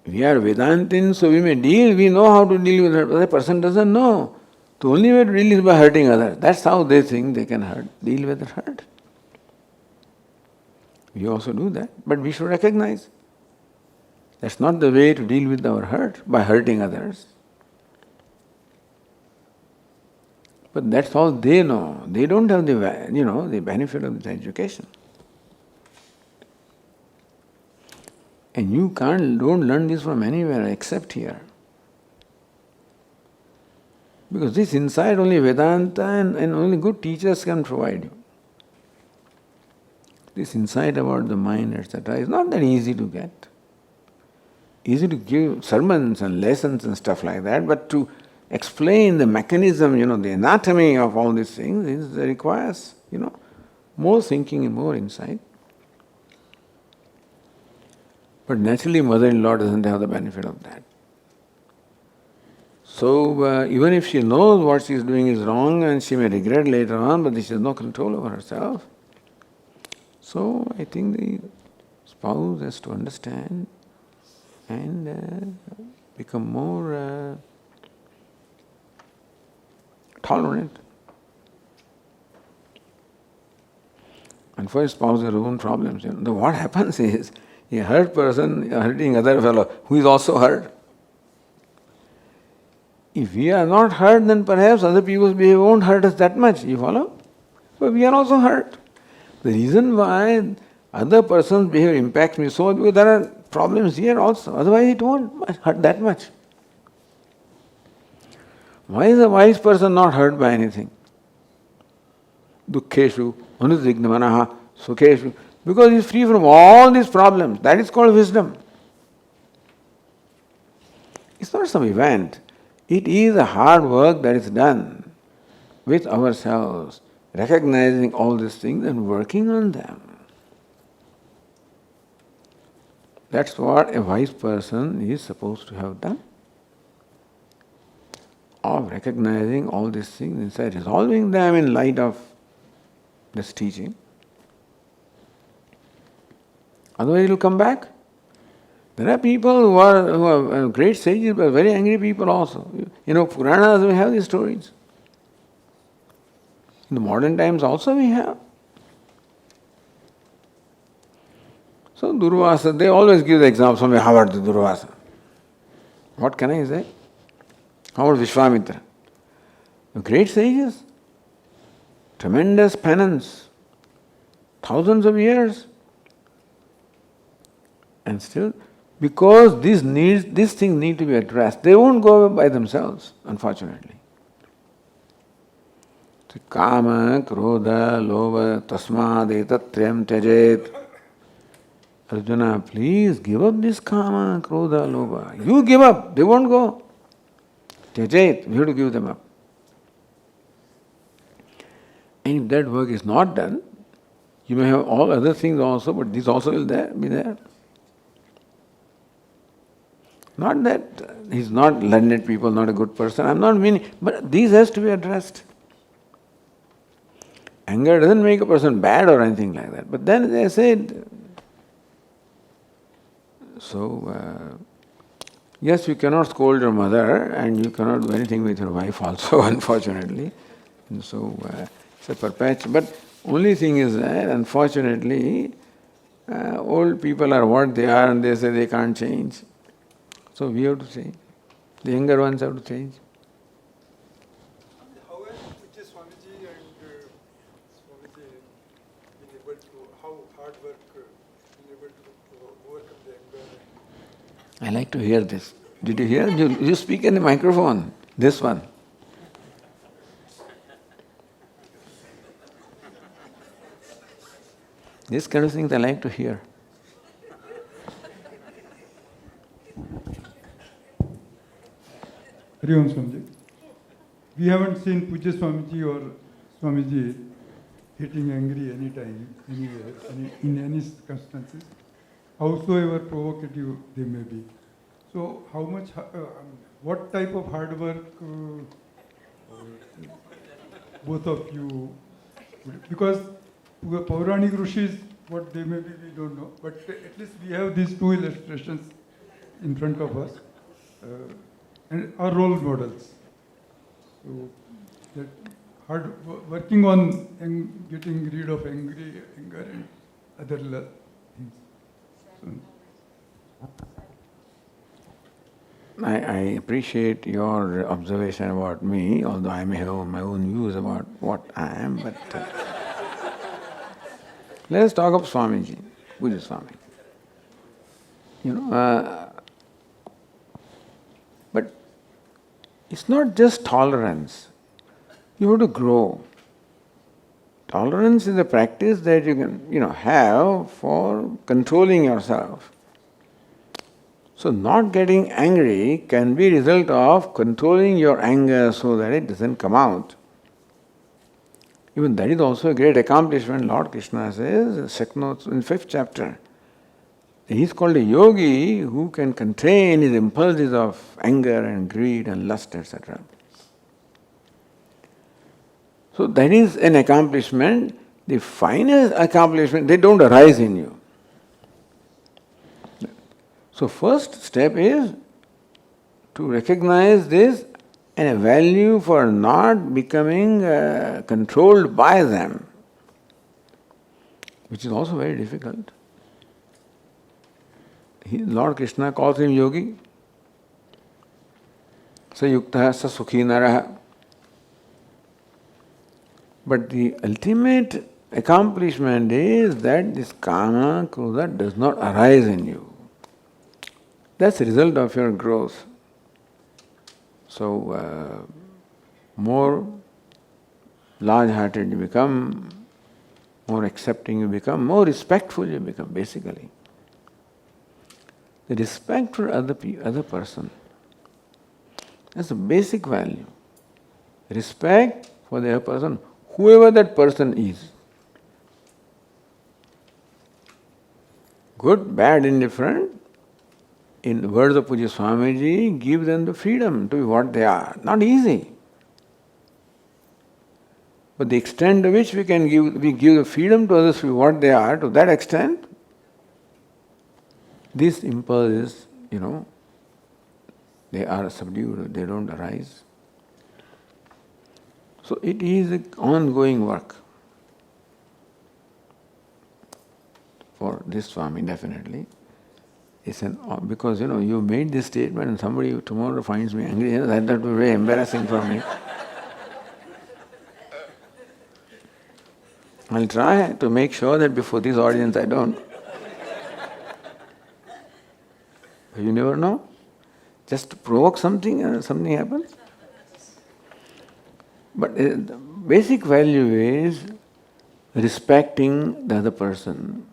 We are Vedantins, so we know how to deal with hurt, but the person doesn't know. The only way to deal is by hurting others. That's how they think they can deal with the hurt. We also do that, but we should recognize that's not the way to deal with our hurt, by hurting others. But that's all they know. They don't have the benefit of this education. And you don't learn this from anywhere except here. Because this insight only Vedanta and only good teachers can provide you. This insight about the mind, etc., is not that easy to get. Easy to give sermons and lessons and stuff like that, but to explain the mechanism, the anatomy of all these things requires, more thinking and more insight. But naturally, mother-in-law doesn't have the benefit of that. So even if she knows what she is doing is wrong and she may regret later on, but she has no control over herself. So I think the spouse has to understand and become more tolerant. And for a spouse, there are own problems. What happens is, a hurt person hurting other fellow who is also hurt. If we are not hurt, then perhaps other people's behavior won't hurt us that much. You follow? But we are also hurt. The reason why other person's behavior impacts me so much, because there are problems here also. Otherwise it won't hurt that much. Why is a wise person not hurt by anything? Dukkeshu, anudvignamanaha, sukheshu. Because he is free from all these problems. That is called wisdom. It's not some event. It is a hard work that is done with ourselves, recognizing all these things and working on them. That's what a wise person is supposed to have done. of recognizing all these things inside, resolving them in light of this teaching. Otherwise it will come back. There are people who are great sages, but very angry people also. Puranas, we have these stories. In the modern times also we have. So Durvasa, they always give the example, Swami, how about the Durvasa? What can I say? How about Vishwamitra? Great sages, tremendous penance, thousands of years. And still, because these things need to be addressed, they won't go away by themselves, unfortunately. Kama, krodha, lobha, tasmad, etatrayam tyajet. Arjuna, please give up this kama, krodha, lobha. You give up, they won't go. Tyajet, we have to give them up. And if that work is not done, you may have all other things also, but these also will be there. Not that he's not learned people, not a good person. I'm not meaning, but these has to be addressed. Anger doesn't make a person bad or anything like that. But then they said, yes, you cannot scold your mother and you cannot do anything with your wife also, unfortunately. And so it's a perpetual. But only thing is that, unfortunately, old people are what they are and they say they can't change. So we have to change. The younger ones have to change. How has Swamiji and Swamiji been able to, how hard work been able to overcome the anger? I like to hear this. Did you hear? You speak in the microphone. This one. This kind of things I like to hear. Hari Om Swamiji. We haven't seen Pujya Swamiji or Swamiji getting angry any time, anywhere, in any circumstances, howsoever provocative they may be. So, what type of hard work both of you, because Pauranic Rishis, what they may be, we don't know, but at least we have these two illustrations in front of us. And are role models. So that working on getting rid of anger and other things. So, I appreciate your observation about me, although I may have my own views about what I am, but let us talk of Swamiji, Pujya Swami. But it's not just tolerance. You have to grow. Tolerance is a practice that you can, have for controlling yourself. So not getting angry can be a result of controlling your anger so that it doesn't come out. Even that is also a great accomplishment. Lord Krishna says in 5th chapter, he is called a yogi who can contain his impulses of anger and greed and lust, etc. So that is an accomplishment. The finest accomplishment, they don't arise in you. So first step is to recognize this and a value for not becoming controlled by them, which is also very difficult. Lord Krishna calls him yogi. Sa yukta sa sukhi naraha. But the ultimate accomplishment is that this kama, krodha does not arise in you. That's the result of your growth. So, more large-hearted you become, more accepting you become, more respectful you become, basically. The respect for other person. That's a basic value. Respect for the other person, whoever that person is. Good, bad, indifferent. in the words of Puja Swamiji, give them the freedom to be what they are. Not easy. But the extent to which we give the freedom to others to be what they are, to that extent, this impulse is, they are subdued, they don't arise. So it is an ongoing work for this Swami, definitely. Because you made this statement and somebody tomorrow finds me angry, that would be very embarrassing for me. I'll try to make sure that before this audience I don't. But you never know. Just to provoke something and something happens. But the basic value is respecting the other person,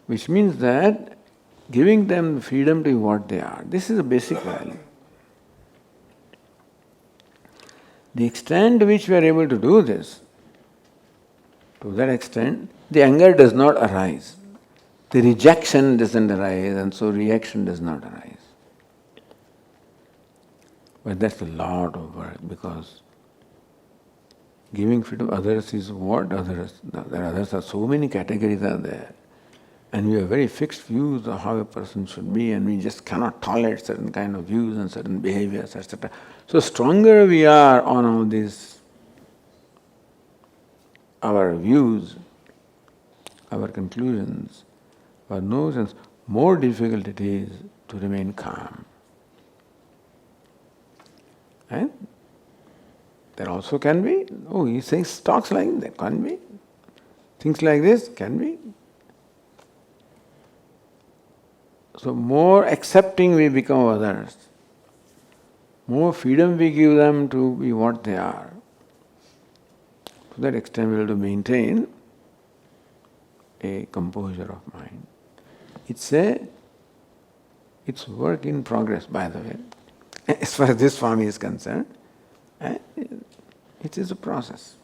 which means that giving them freedom to be what they are. This is a basic value. The extent to which we are able to do this, to that extent, the anger does not arise. The rejection doesn't arise, and so reaction does not arise. But that's a lot of work, because giving freedom to others is what others? Others are so many categories are there. And we have very fixed views of how a person should be, and we just cannot tolerate certain kind of views and certain behaviors, etc. So stronger we are on all these, our views, our conclusions, our notions, more difficult it is to remain calm. And there also can be, he says, talks like that, can be. Things like this can be. So more accepting we become of others, more freedom we give them to be what they are. To that extent we have to maintain a composure of mind. It's work in progress, by the way. As far as this Swami is concerned, it is a process.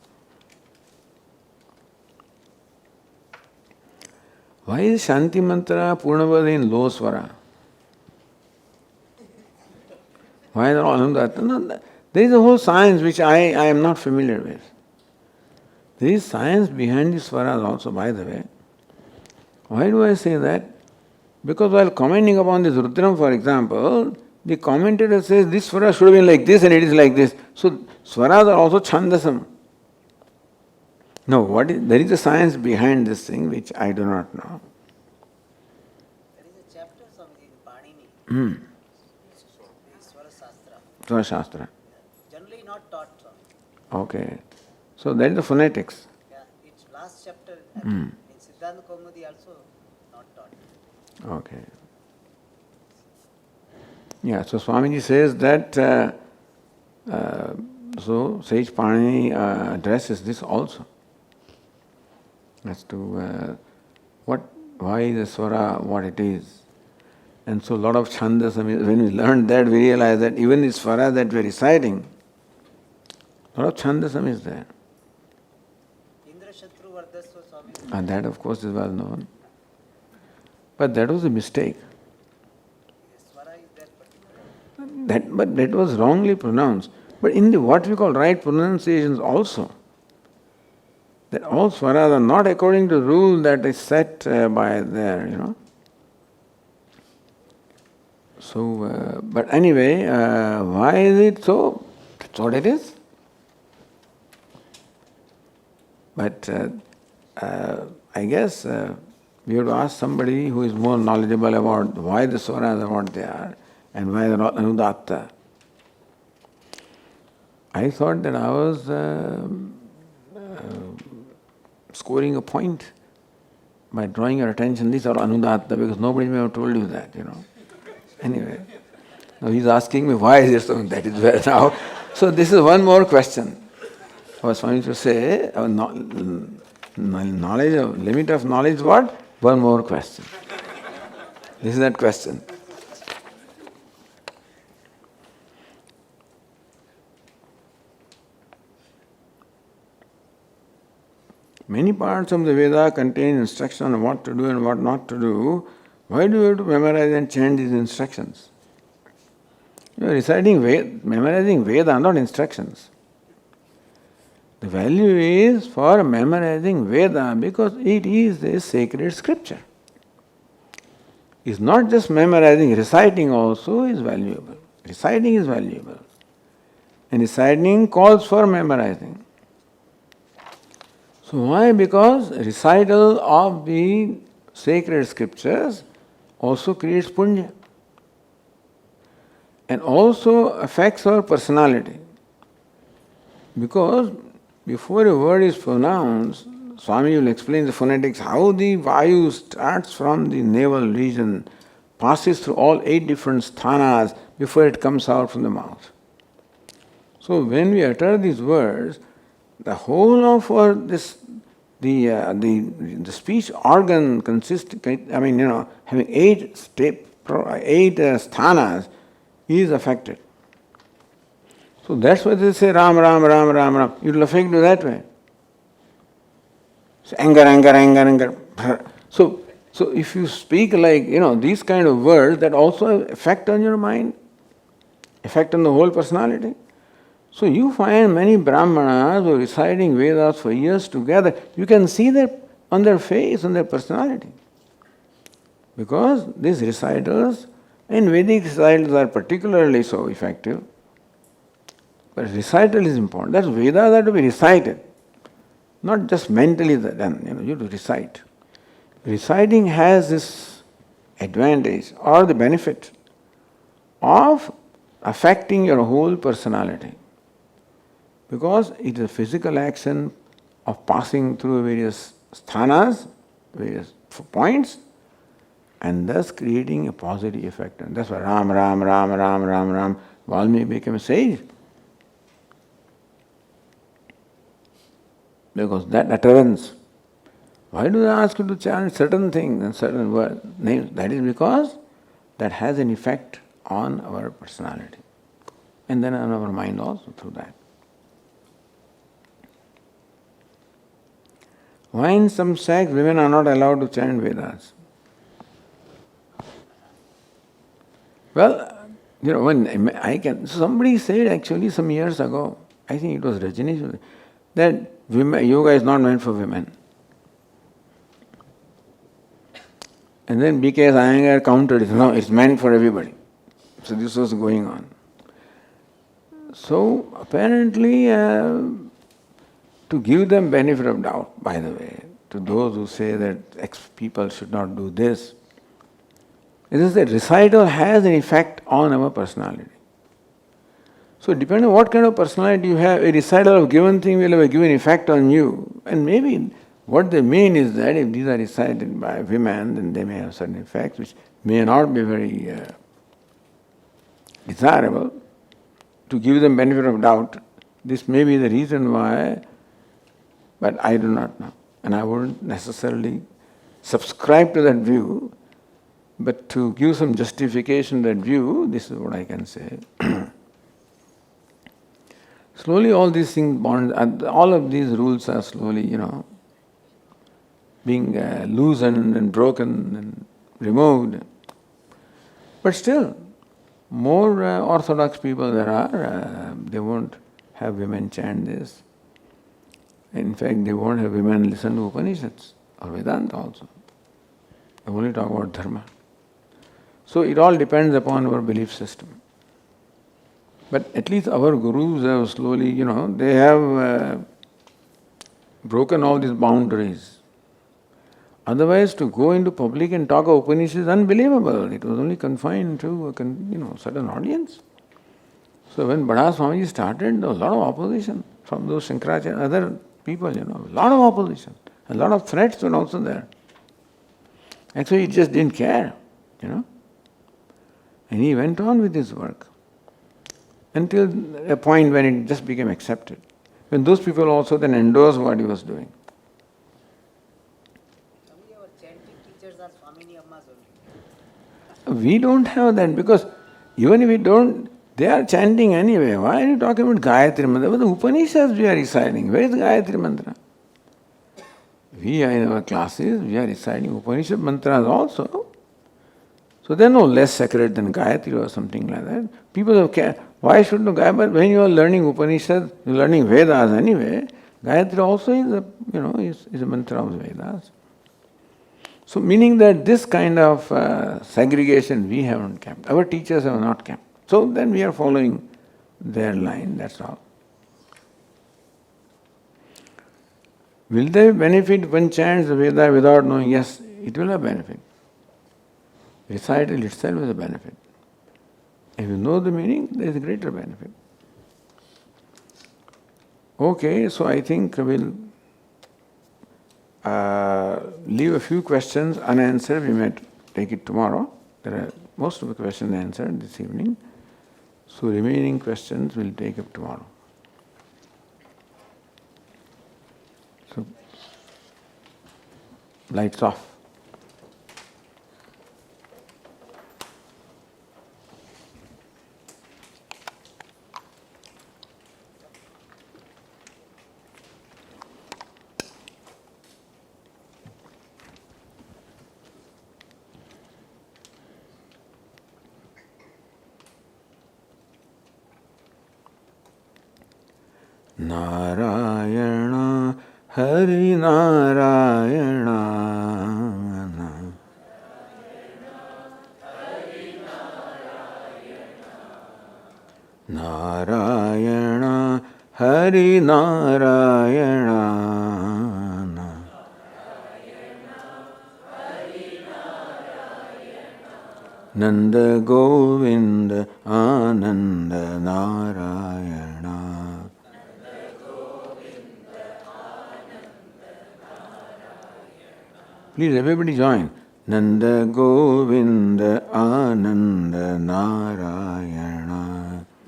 Why is Shanti Mantra Purnavada in low swara? Why is it all Ananda? No, there is a whole science which I am not familiar with. There is science behind the swaras also, by the way. Why do I say that? Because while commenting upon this Rudram, for example, the commentator says this swara should have been like this and it is like this. So swaras are also chandasam. No, there is a science behind this thing which I do not know. There is a chapter in Panini. Swara Shastra. Swara Shastra. Generally not taught. Okay. So that is the phonetics. Yeah, its last chapter in Siddhanta Kaumudi also not taught. Okay. Yeah, so Swamiji says that, so Sage Panini addresses this also. As to why is the swara what it is. And so a lot of chandas, when we learned that, we realized that even the swara that we are reciting, a lot of chandasam is there. Indra Shatru Vardasva Swami. And that of course is well known. But that was a mistake. Swara is there particular. But that was wrongly pronounced. But in the what we call right pronunciations also, that all swaras are not according to the rule that is set by there, So, but anyway, why is it so? That's what it is. But I guess we have to ask somebody who is more knowledgeable about why the swaras are what they are and why they are not anudatta. I thought that I was scoring a point by drawing your attention, these are anudatta, because nobody may have told you that, Anyway, now he's asking me why is it so, that is where now. So this is one more question. Our Swami to say, our knowledge, limit of knowledge what? One more question. This is that question. Many parts of the Veda contain instruction on what to do and what not to do, Why do you have to memorize and chant these instructions? You are memorizing Veda, not instructions. The value is for memorizing Veda because it is a sacred scripture. It's not just memorizing, reciting also is valuable. Reciting is valuable. And reciting calls for memorizing. So why? Because recital of the sacred scriptures also creates punya and also affects our personality. Because before a word is pronounced, Swami will explain the phonetics, how the Vayu starts from the navel region, passes through all 8 different sthanas before it comes out from the mouth. So when we utter these words, the whole of the speech organ consists, having 8 sthanas is affected. So that's why they say Ram, Ram, Ram, Ram, Ram. It will affect you that way. So anger, anger, anger, anger. So if you speak like, these kind of words that also have effect on your mind, effect on the whole personality. So you find many Brahmanas who are reciting Vedas for years together, you can see that on their face, on their personality. Because these recitals, and Vedic recitals are particularly so effective. But recital is important. That's Vedas are to be recited. Not just mentally done, you have to recite. Reciting has this advantage or the benefit of affecting your whole personality. Because it is a physical action of passing through various sthanas, various points, and thus creating a positive effect. And that's why Ram, Ram, Ram, Ram, Ram, Ram, Valmiki became a sage. Because that utterance, why do they ask you to chant certain things and certain words, names? That is because that has an effect on our personality. And then on our mind also through that. Why in some sects women are not allowed to chant Vedas? Well, somebody said actually some years ago, I think it was Rajini, that yoga is not meant for women. And then B.K. Iyengar countered it, no, it's meant for everybody. So this was going on. So apparently, to give them benefit of doubt, by the way, to those who say that people should not do this, it is that recital has an effect on our personality. So depending on what kind of personality you have, a recital of given thing will have a given effect on you. And maybe what they mean is that if these are recited by women, then they may have certain effects which may not be very desirable. To give them benefit of doubt, this may be the reason why, but I do not know. And I wouldn't necessarily subscribe to that view, but to give some justification to that view, this is what I can say. Slowly all these things, all of these rules are slowly, being loosened and broken and removed. But still, more orthodox people there are, they won't have women chant this. In fact, they won't have women listen to Upanishads or Vedanta also. They only talk about dharma. So it all depends upon our belief system. But at least our gurus have slowly, they have broken all these boundaries. Otherwise, to go into public and talk of Upanishads is unbelievable. It was only confined to a certain audience. So when Bada Swamiji started, there was a lot of opposition from those Shankaracharya, other people, a lot of opposition. A lot of threats were also there. Actually, he just didn't care, And he went on with his work until a point when it just became accepted. When those people also then endorsed what he was doing. Our chanting teachers are Swamini Ammas only. We don't have that because even if we don't, they are chanting anyway. Why are you talking about Gayatri Mantra? But the Upanishads we are reciting. Where is the Gayatri Mantra? We are in our classes, we are reciting Upanishad mantras also. So they are no less sacred than Gayatri or something like that. People have why should no Gayatri? But when you are learning Upanishads, you are learning Vedas anyway. Gayatri also is a is a mantra of Vedas. So meaning that this kind of segregation we haven't kept. Our teachers have not kept. So then we are following their line, that's all. Will they benefit one chants the Veda without knowing? Yes, it will have benefit. Recital itself is a benefit. If you know the meaning, there is a greater benefit. Okay, so I think we'll leave a few questions unanswered. We might take it tomorrow. There are most of the questions answered this evening. So remaining questions we'll take up tomorrow. So, lights off. Narayana Hari Narayana Narayana Hari Narayana Nanda Govinda Ananda Narayana Please, everybody join. Nanda Govinda Ananda Narayana.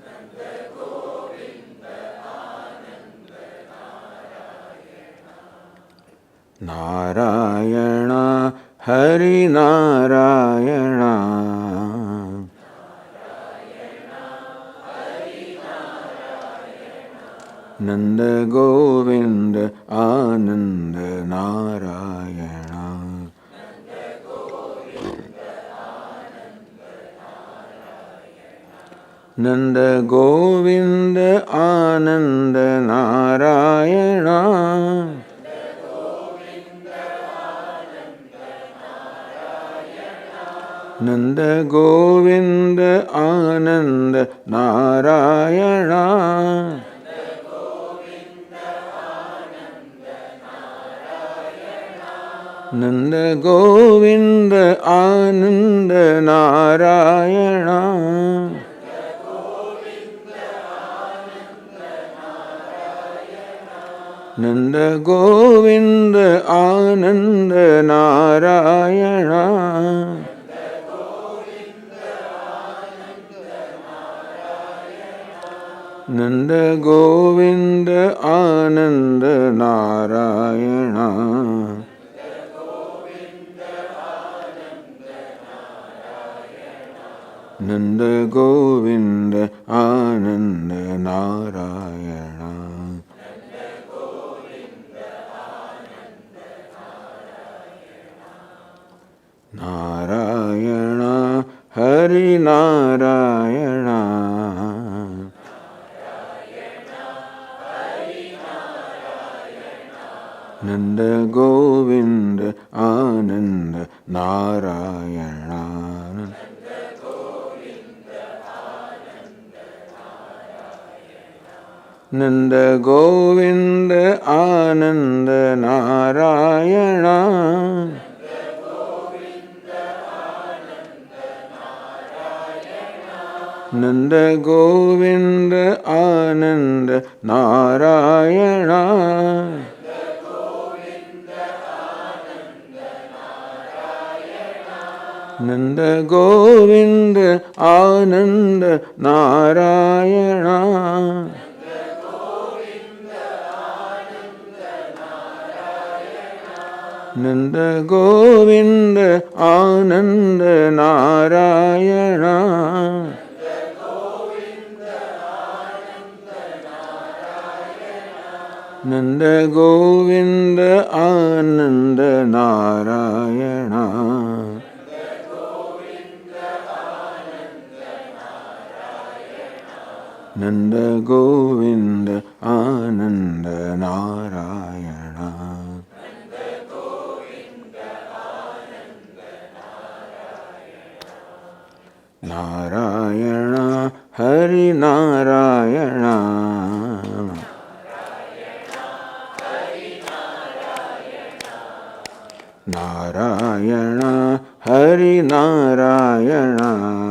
Nanda Govinda Ananda Narayana. Narayana Hari Narayana. Narayana Hari Narayana. Nanda Govinda Ananda Narayana. Nanda Govinda Ananda Narayana Nanda Govinda Ananda Narayana Nanda Govinda Ananda Narayana Nanda Govinda Ananda Narayana Nanda Govinda Ananda Narayana Nanda Govinda Ananda Narayana Narayana Hari Narayana Nanda Govinda Ananda Narayana Nanda Govinda Ananda Narayana Nanda Govinda Ananda Narayana Nanda Govinda Ananda Narayana Nanda Govinda Ananda Narayana Nanda Govinda Ananda Narayana Nanda Govinda Ananda Narayana. Narayana Hari Narayana. Narayana Hari Narayana.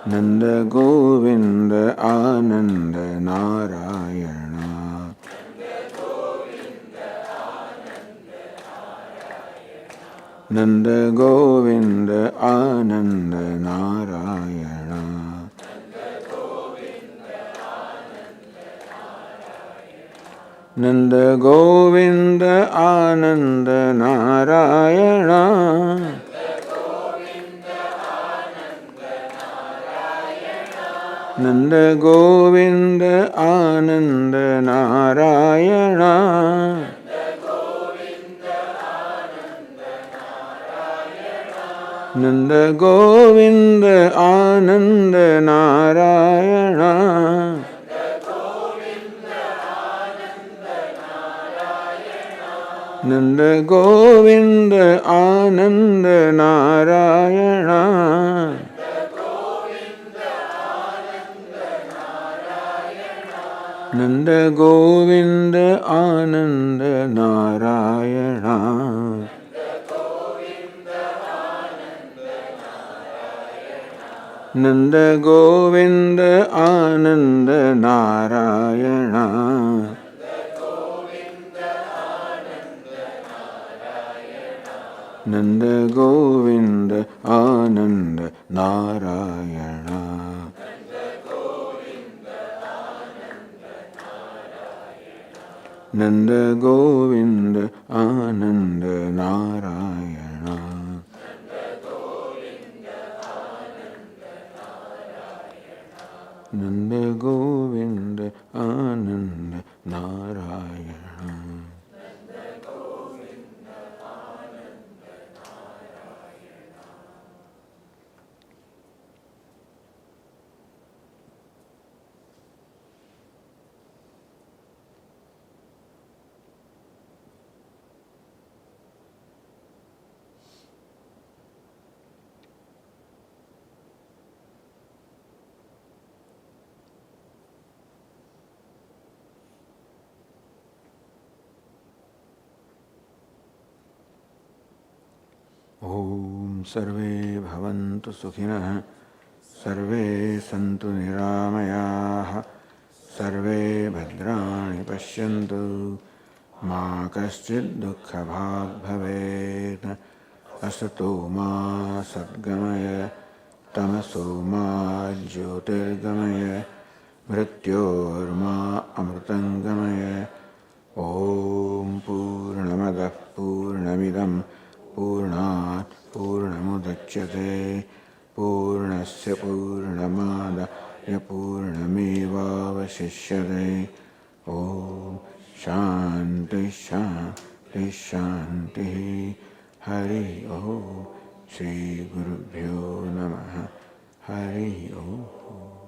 Nanda Govinda Ananda Narayana. Nanda Govinda Ananda Narayana. Nanda Govinda Ananda Narayana. Nanda Govinda Ananda Narayana. Nanda Govinda Ananda Narayana. Nanda Govinda Ananda Narayana. Nanda Govinda Ananda Narayana. Nanda Govinda Ananda Narayana. Nanda Govinda Ananda Narayana. Nanda Govinda Ananda Narayana. Nanda Govinda Ananda Narayana. Om Sarve Bhavantu Sukhinah. Sarve Santu Niramayah. Sarve Bhadrani Pashyantu. Ma Kaschid Dukkha Bhag Bhavet. Asato Ma Sadgamaya. Tamaso Ma Jyotirgamaya. Mrityorma Amritangamaya. Om Purnamadah Purnamidam Purnat Purnamudachyate Purnasya Purnamadaya Purnamevavashishyate. Om Shanti Shanti Shanti. Hari Om. Shri Gurubhyo Namaha. Hari Om.